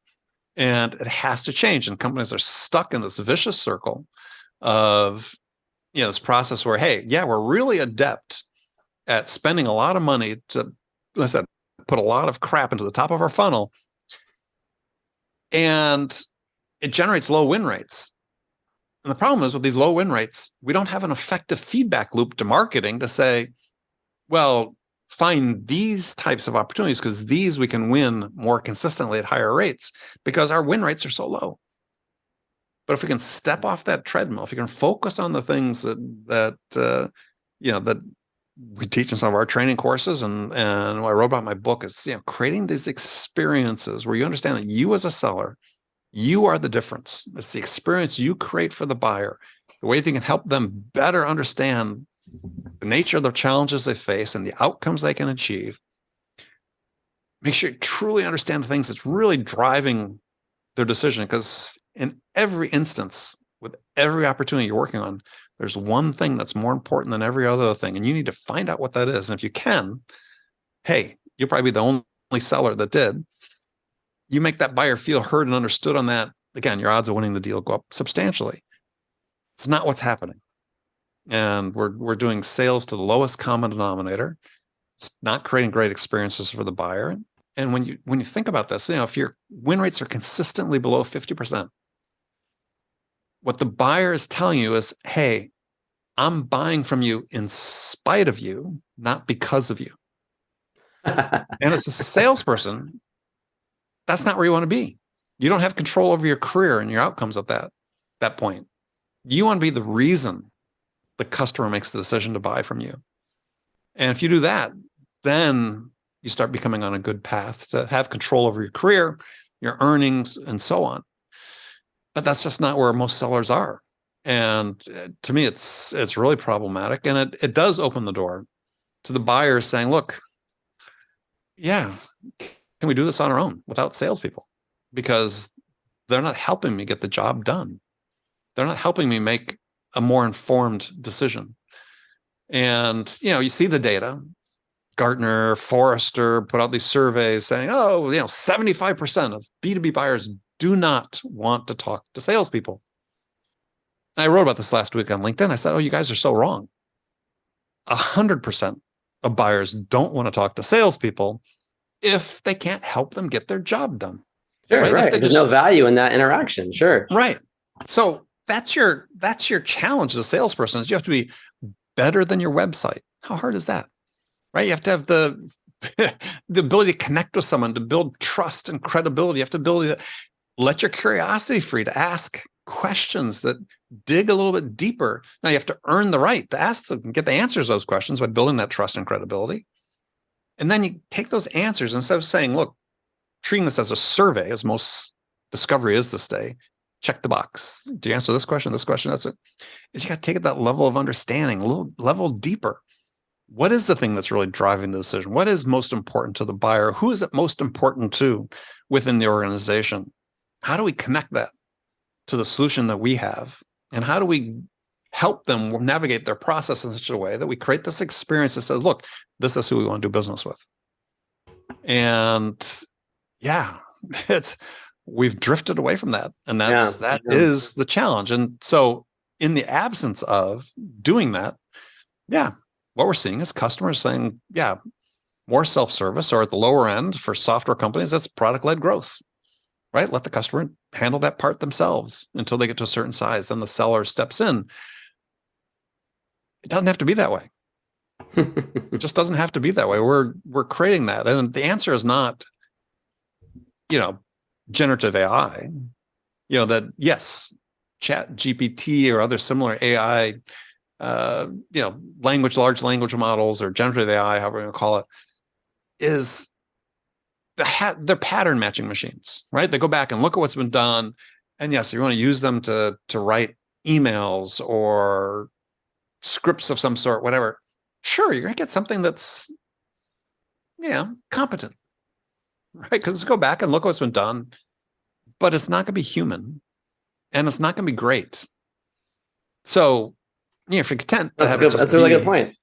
And it has to change. And companies are stuck in this vicious circle of, this process where, hey, yeah, we're really adept at spending a lot of money to, as I said, put a lot of crap into the top of our funnel, and it generates low win rates. And the problem is, with these low win rates, we don't have an effective feedback loop to marketing to say, well, find these types of opportunities, because these we can win more consistently at higher rates because our win rates are so low. But if we can step off that treadmill, if you can focus on the things that we teach in some of our training courses, and what I wrote about in my book is, creating these experiences where you understand that you as a seller, you are the difference. It's the experience you create for the buyer, the way you can help them better understand the nature of the challenges they face and the outcomes they can achieve. Make sure you truly understand the things that's really driving their decision, because in every instance, with every opportunity you're working on, there's one thing that's more important than every other thing, and you need to find out what that is. And if you can, hey, you'll probably be the only seller that did. You make that buyer feel heard and understood on that. Again, your odds of winning the deal go up substantially. It's not what's happening. And we're doing sales to the lowest common denominator. It's not creating great experiences for the buyer. And when you think about this, if your win rates are consistently below 50%, what the buyer is telling you is, hey, I'm buying from you in spite of you, not because of you. And as a salesperson, that's not where you want to be. You don't have control over your career and your outcomes at that point. You want to be the reason the customer makes the decision to buy from you. And if you do that, then you start becoming on a good path to have control over your career, your earnings, and so on. But that's just not where most sellers are. And to me, it's really problematic. And it does open the door to the buyers saying, look, yeah, can we do this on our own without salespeople? Because they're not helping me get the job done. They're not helping me make a more informed decision. And, you see the data. Gartner, Forrester put out these surveys saying, 75% of B2B buyers do not want to talk to salespeople. And I wrote about this last week on LinkedIn. I said, you guys are so wrong. 100% of buyers don't want to talk to salespeople if they can't help them get their job done. Sure, right. There's no value in that interaction. Sure. Right. So that's your challenge as a salesperson, is you have to be better than your website. How hard is that? Right? You have to have the ability to connect with someone, to build trust and credibility. You have the ability to let your curiosity free, to ask questions that dig a little bit deeper. Now you have to earn the right to ask them, get the answers to those questions by building that trust and credibility. And then you take those answers, instead of saying, look, treating this as a survey, as most discovery is this day, check the box. Do you answer this question, that's it. Is you got to take it that level of understanding, a little level deeper. What is the thing that's really driving the decision? What is most important to the buyer? Who is it most important to within the organization? How do we connect that to the solution that we have? And how do we help them navigate their process in such a way that we create this experience that says, look, this is who we want to do business with. And yeah, we've drifted away from that. And that is the challenge. And so in the absence of doing that, what we're seeing is customers saying, more self-service, or at the lower end for software companies, that's product-led growth, right? Let the customer handle that part themselves until they get to a certain size. Then the seller steps in. It doesn't have to be that way. It just doesn't have to be that way. We're creating that. And the answer is not, generative AI, that yes, Chat GPT or other similar AI, large language models or generative AI, however you want to call it, is they're pattern matching machines, right? They go back and look at what's been done. And yes, you want to use them to write emails or scripts of some sort, whatever. Sure, you're going to get something that's, competent, right? Because let's go back and look what's been done, but it's not going to be human, and it's not going to be great. So, if you're content to that's a really good point.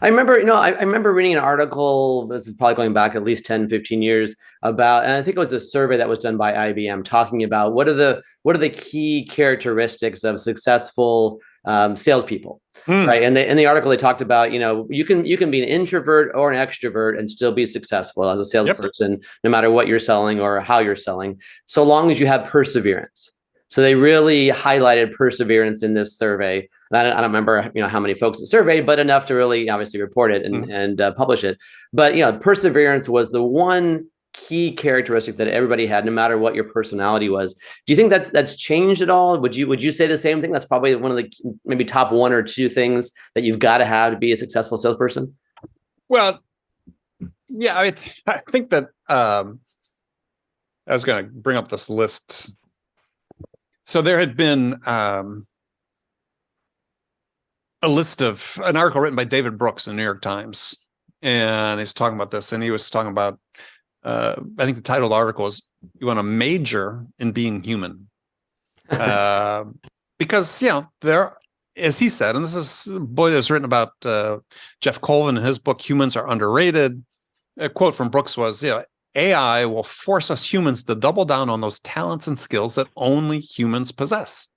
I remember, I remember reading an article, this is probably going back at least 10, 15 years, about, and I think it was a survey that was done by IBM talking about what are the key characteristics of successful salespeople, right? And in the article, they talked about, you can be an introvert or an extrovert and still be successful as a salesperson, no matter what you're selling or how you're selling, so long as you have perseverance. So they really highlighted perseverance in this survey. And I don't remember, how many folks it surveyed, but enough to really obviously report it and publish it. But, perseverance was the one key characteristic that everybody had, no matter what your personality was. Do you think that's changed at all? Would you say the same thing? That's probably one of the maybe top one or two things that you've got to have to be a successful salesperson? Well, yeah, I think that I was going to bring up this list. So there had been a list of an article written by David Brooks in the New York Times, and he's talking about this, and he was talking about, I think the title of the article is, you want to major in being human. Because, there, as he said, and this is a boy that was written about Jeff Colvin in his book, Humans Are Underrated. A quote from Brooks was, AI will force us humans to double down on those talents and skills that only humans possess.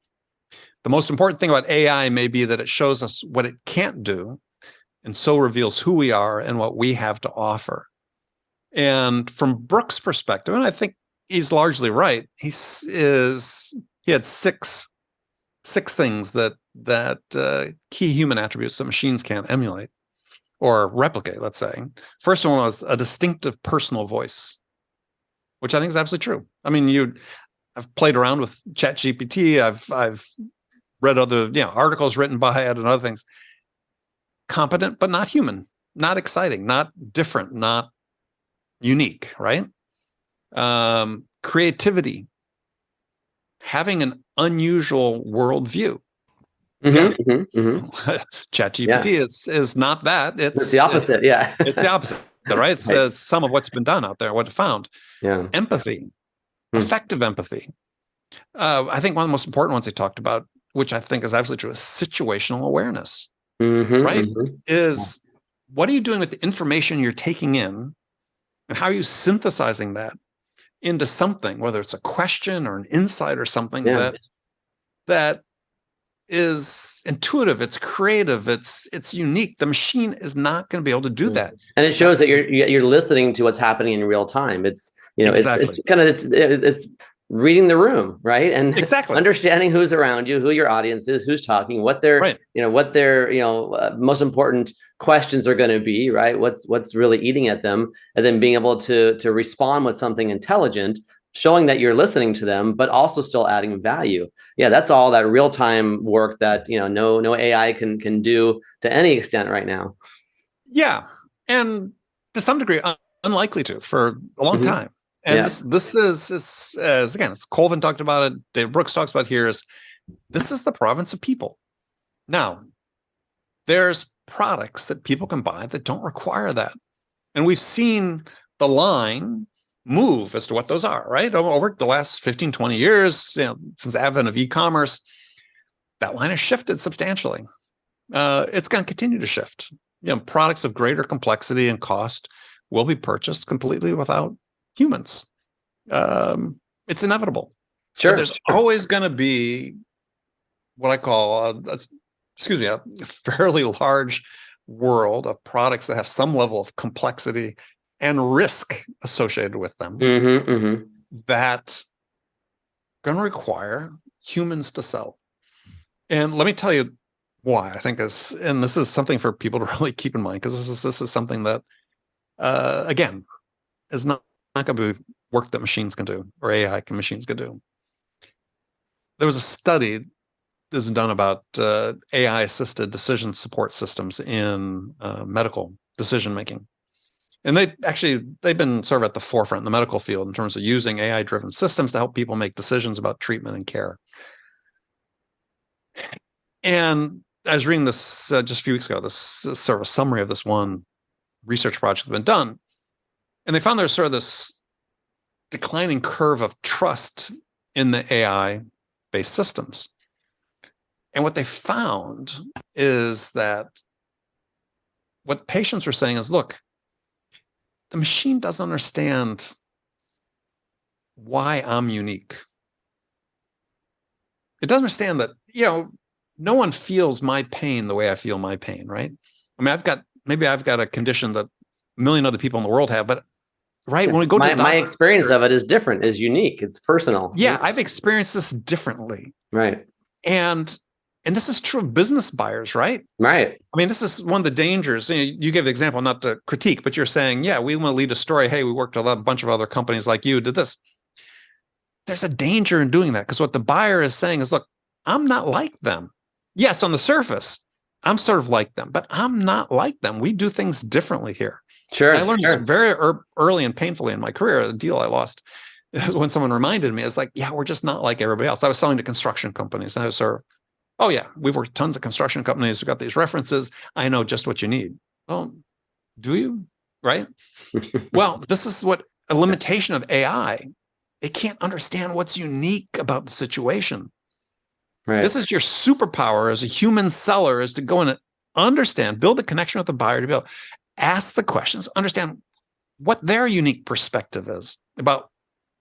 The most important thing about AI may be that it shows us what it can't do, and so reveals who we are and what we have to offer. And from Brooks' perspective, and I think he's largely right, he had six things that key human attributes that machines can't emulate or replicate, let's say. First one was a distinctive personal voice, which I think is absolutely true. I mean, I've played around with Chat GPT. I've read other, articles written by it and other things. Competent, but not human, not exciting, not different, not unique, right? Creativity, having an unusual worldview. ChatGPT is not that. It's the opposite. It's the opposite, right? It's some of what's been done out there, what it found. Empathy, effective empathy. I think one of the most important ones he talked about, which I think is absolutely true, is situational awareness. Right? Is what are you doing with the information you're taking in, and how are you synthesizing that into something, whether it's a question or an insight or something that is intuitive, it's creative, it's unique. The machine is not going to be able to do that. And it shows that you're listening to what's happening in real time. It's it's kind of it's reading the room, right? And understanding who's around you, who your audience is, who's talking, what their what their most important questions are going to be, right? What's really eating at them, and then being able to respond with something intelligent, showing that you're listening to them, but also still adding value. Yeah, that's all that real-time work that no AI can do to any extent right now. Yeah, and to some degree unlikely to for a long time. And this is as again, as Colvin talked about it, David Brooks talks about here, is this is the province of people. Now, there's products that people can buy that don't require that. And we've seen the line move as to what those are, right? Over the last 15, 20 years, since the advent of e-commerce, that line has shifted substantially. It's going to continue to shift. Products of greater complexity and cost will be purchased completely without humans. It's inevitable. Sure. But there's always going to be what I call a fairly large world of products that have some level of complexity and risk associated with them that going to require humans to sell. And let me tell you why I think this, and this is something for people to really keep in mind, because this is something that, again, is not going to be work that machines can do or AI machines can do. There was a study that was done about AI-assisted decision support systems in medical decision-making. And they've been sort of at the forefront in the medical field in terms of using AI-driven systems to help people make decisions about treatment and care. And I was reading this just a few weeks ago, this sort of a summary of this one research project that's been done. And they found there's sort of this declining curve of trust in the AI-based systems. And what they found is that what patients were saying is, look, the machine doesn't understand why I'm unique. It doesn't understand that, no one feels my pain the way I feel my pain, right? I mean, maybe I've got a condition that a million other people in the world have, but right when we go to my experience of it is different, is unique, it's personal. Yeah, I've experienced this differently. Right. And this is true of business buyers, right? Right. I mean, this is one of the dangers. You gave the example, not to critique, but you're saying, yeah, we want to lead a story. Hey, we worked with a bunch of other companies like you, did this. There's a danger in doing that, because what the buyer is saying is, look, I'm not like them. Yes, on the surface, I'm sort of like them, but I'm not like them. We do things differently here. Sure. And I learned this very early and painfully in my career. A deal I lost when someone reminded me, it's like, yeah, we're just not like everybody else. I was selling to construction companies, and I was sort of, oh yeah, we've worked with tons of construction companies. We've got these references. I know just what you need. Oh, do you? Right? Well, this is what a limitation of AI. It can't understand what's unique about the situation. Right. This is your superpower as a human seller, is to go and understand, build a connection with the buyer, to be able to ask the questions, understand what their unique perspective is about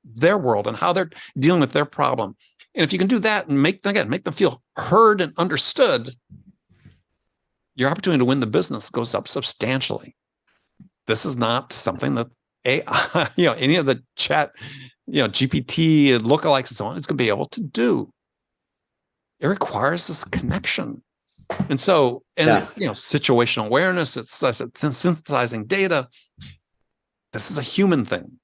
their world and how they're dealing with their problem. And if you can do that and make them feel heard and understood, your opportunity to win the business goes up substantially. This is not something that AI, any of the chat, GPT and lookalikes and so on, is going to be able to do. It requires this connection. And so, it's, situational awareness, it's synthesizing data. This is a human thing.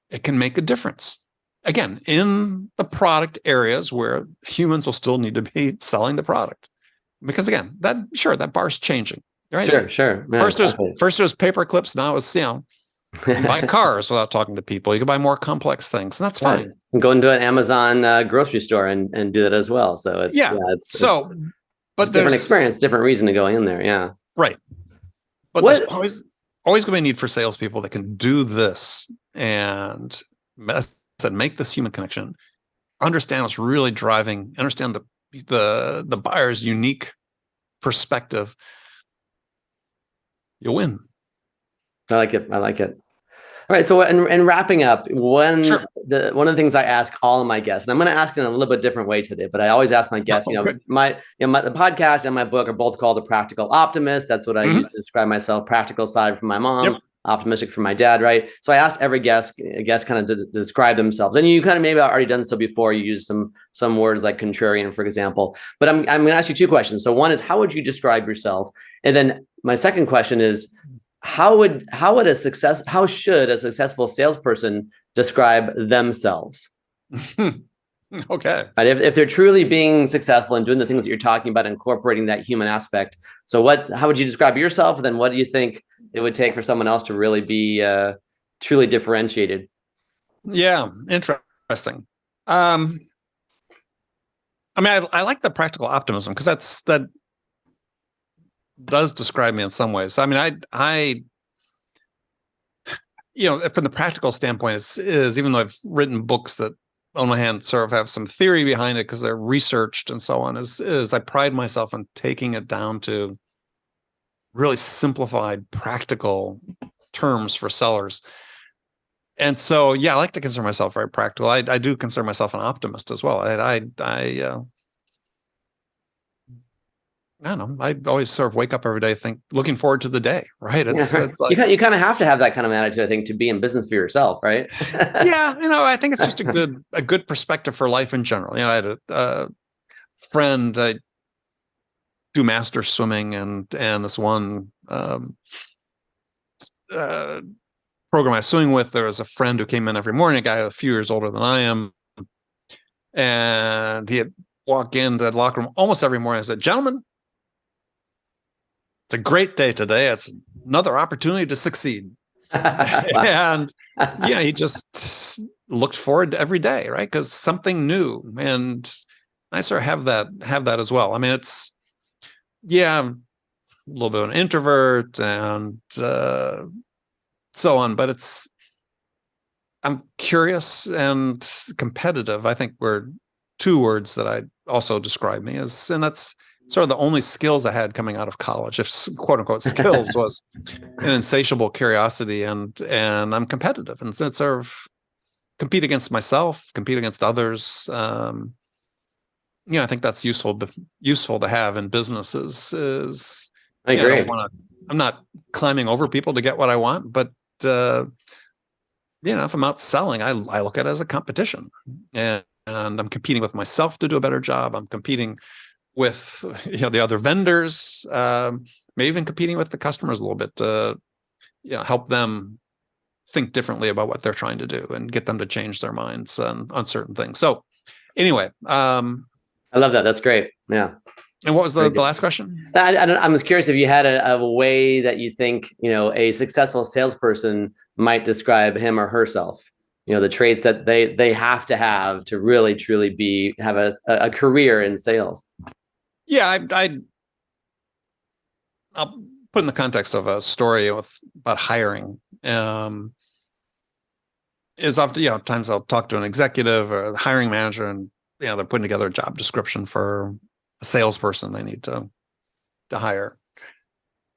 It can make a difference. Again, in the product areas where humans will still need to be selling the product. Because again, that bar's changing, right? Sure. Yeah, first it was paper clips, now it's, you can buy cars without talking to people. You can buy more complex things, and that's fine. You can go into an Amazon grocery store and do that as well. So it's but different experience, different reason to go in there. Yeah. Right. But there's always going to be a need for salespeople that can do this and make this human connection, understand what's really driving, understand the buyer's unique perspective. You'll win. I like it. All right. So in wrapping up, one of the things I ask all of my guests, and I'm going to ask in a little bit different way today, but I always ask my guests, the podcast and my book are both called The Practical Optimist. That's what I use to describe myself. Practical side from my mom, optimistic from my dad. Right. So I asked every guest kind of to describe themselves, and you kind of maybe already done so before. You use some words like contrarian, for example, but I'm going to ask you two questions. So one is, how would you describe yourself? And then my second question is, how should a successful salesperson describe themselves? Okay. Right? If they're truly being successful and doing the things that you're talking about, incorporating that human aspect. So how would you describe yourself? And then what do you think it would take for someone else to really be truly differentiated? Yeah, interesting. I mean, I like the practical optimism because that does describe me in some ways. I mean, I from the practical standpoint, is even though I've written books that on my hand sort of have some theory behind it because they're researched and so on, is I pride myself on taking it down to really simplified, practical terms for sellers. And so, yeah, I like to consider myself very practical. I do consider myself an optimist as well. I don't know. I always sort of wake up every day looking forward to the day, right? It's like you kind of have to have that kind of attitude, I think, to be in business for yourself, right? Yeah, I think it's just a good perspective for life in general. I had a friend, I do master swimming, and this one program I was swimming with, there was a friend who came in every morning, a guy a few years older than I am, and he had walk into that locker room almost every morning. I said, "Gentlemen, it's a great day today. It's another opportunity to succeed." And he just looked forward to every day, right? Because something new, and I sort of have that as well. I mean, it's a little bit of an introvert and so on, but I'm curious and competitive. I think were two words that I also describe me as, and that's sort of the only skills I had coming out of college, if quote unquote skills, was an insatiable curiosity, and I'm competitive, and sort of compete against myself, compete against others. I think that's useful to have in businesses. I agree. I'm not climbing over people to get what I want, but if I'm out selling, I look at it as a competition, and I'm competing with myself to do a better job. I'm competing with the other vendors, maybe even competing with the customers a little bit to help them think differently about what they're trying to do and get them to change their minds on certain things. So anyway, I love that. That's great. Yeah. And what was the last question? I was curious if you had a way that you think, a successful salesperson might describe him or herself, the traits that they have to really, truly have a career in sales. Yeah, I'll put in the context of a story about hiring. Is often, times I'll talk to an executive or a hiring manager, and they're putting together a job description for a salesperson they need to hire.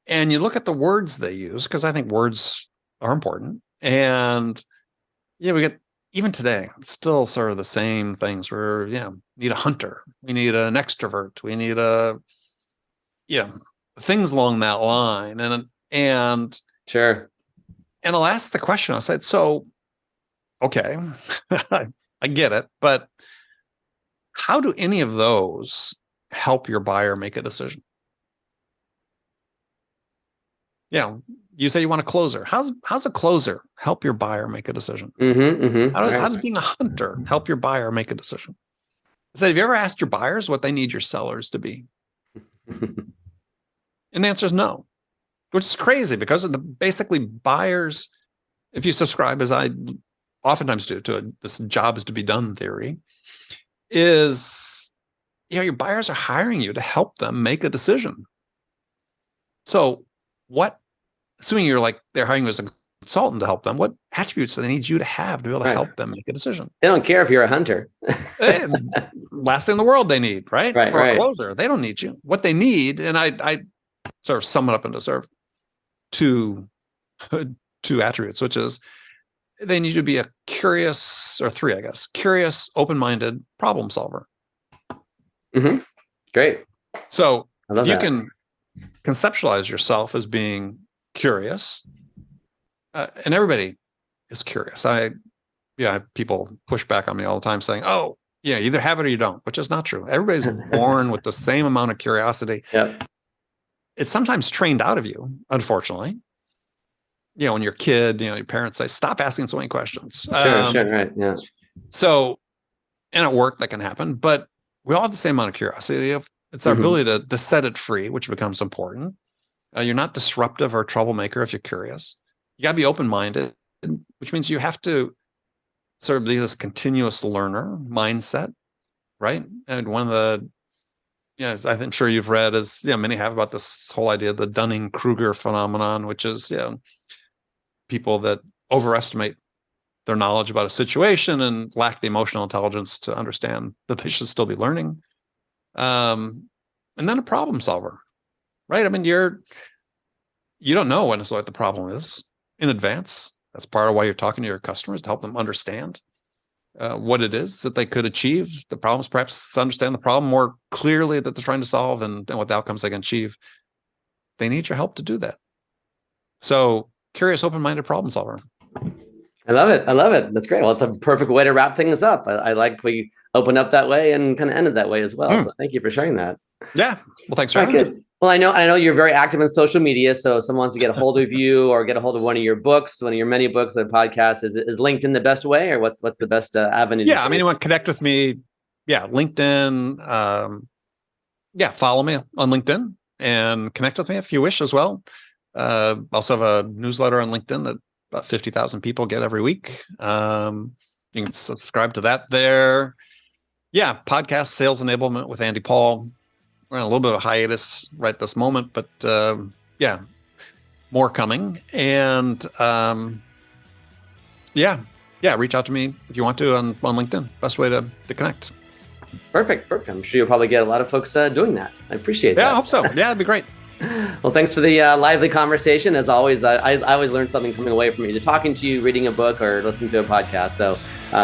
And you look at the words they use, because I think words are important. And we get, even today, it's still sort of the same things. We're, need a hunter. We need an extrovert. We need things along that line. And sure. And I'll ask the question, I said, so, okay, I get it, but how do any of those help your buyer make a decision? You say you want a closer. How's a closer help your buyer make a decision? How does being a hunter help your buyer make a decision? I said, have you ever asked your buyers what they need your sellers to be? And the answer is no, which is crazy, because basically buyers, if you subscribe, as I oftentimes do, to this job is to be done theory, is your buyers are hiring you to help them make a decision. So assuming they're hiring you as a consultant to help them, what attributes do they need you to have to be able to help them make a decision? They don't care if you're a hunter. Last thing in the world they need, right? Or a closer. They don't need you. What they need, and I sort of sum it up into sort of two attributes, which is they need you to be a curious, or three, I guess, curious, open-minded problem solver. Great. So if you can conceptualize yourself as being curious, and everybody is curious. People push back on me all the time saying, "Oh, you either have it or you don't," which is not true. Everybody's born with the same amount of curiosity. Yep. It's sometimes trained out of you, unfortunately. When you're a kid, your parents say, "Stop asking so many questions." Sure, right, yeah. So And at work that can happen, but we all have the same amount of curiosity. It's our ability to set it free, which becomes important. You're not disruptive or a troublemaker if you're curious. You got to be open-minded, which means you have to sort of be this continuous learner mindset, right? And one of the, I'm sure you've read, as many have, about this whole idea of the Dunning-Kruger phenomenon, which is people that overestimate their knowledge about a situation and lack the emotional intelligence to understand that they should still be learning. And then a problem solver, right? I mean, you don't know what the problem is in advance. That's part of why you're talking to your customers, to help them understand what it is that they could achieve, the problems, perhaps to understand the problem more clearly that they're trying to solve, and what the outcomes they can achieve. They need your help to do that. So, curious, open-minded problem solver. I love it. I love it. That's great. Well, it's a perfect way to wrap things up. I like we opened up that way and kind of ended that way as well. So thank you for sharing that. Yeah. Well, thanks for having me. Well, I know you're very active in social media. So if someone wants to get a hold of you or get a hold of one of your books, one of your many books and podcasts, is LinkedIn the best way, or what's the best avenue? Yeah. I mean, you want to connect with me. Yeah. LinkedIn. Follow me on LinkedIn and connect with me if you wish as well. Also have a newsletter on LinkedIn that about 50,000 people get every week. You can subscribe to that there. Yeah, podcast Sales Enablement with Andy Paul. We're on a little bit of a hiatus right this moment, but more coming. And reach out to me if you want to on LinkedIn. Best way to connect. Perfect. I'm sure you'll probably get a lot of folks doing that. I appreciate that. Yeah, I hope so. Yeah, that'd be great. Well, thanks for the lively conversation. As always, I always learn something coming away from either talking to you, reading a book, or listening to a podcast. So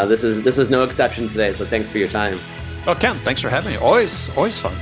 this is no exception today. So thanks for your time. Oh, Ken, thanks for having me. Always fun.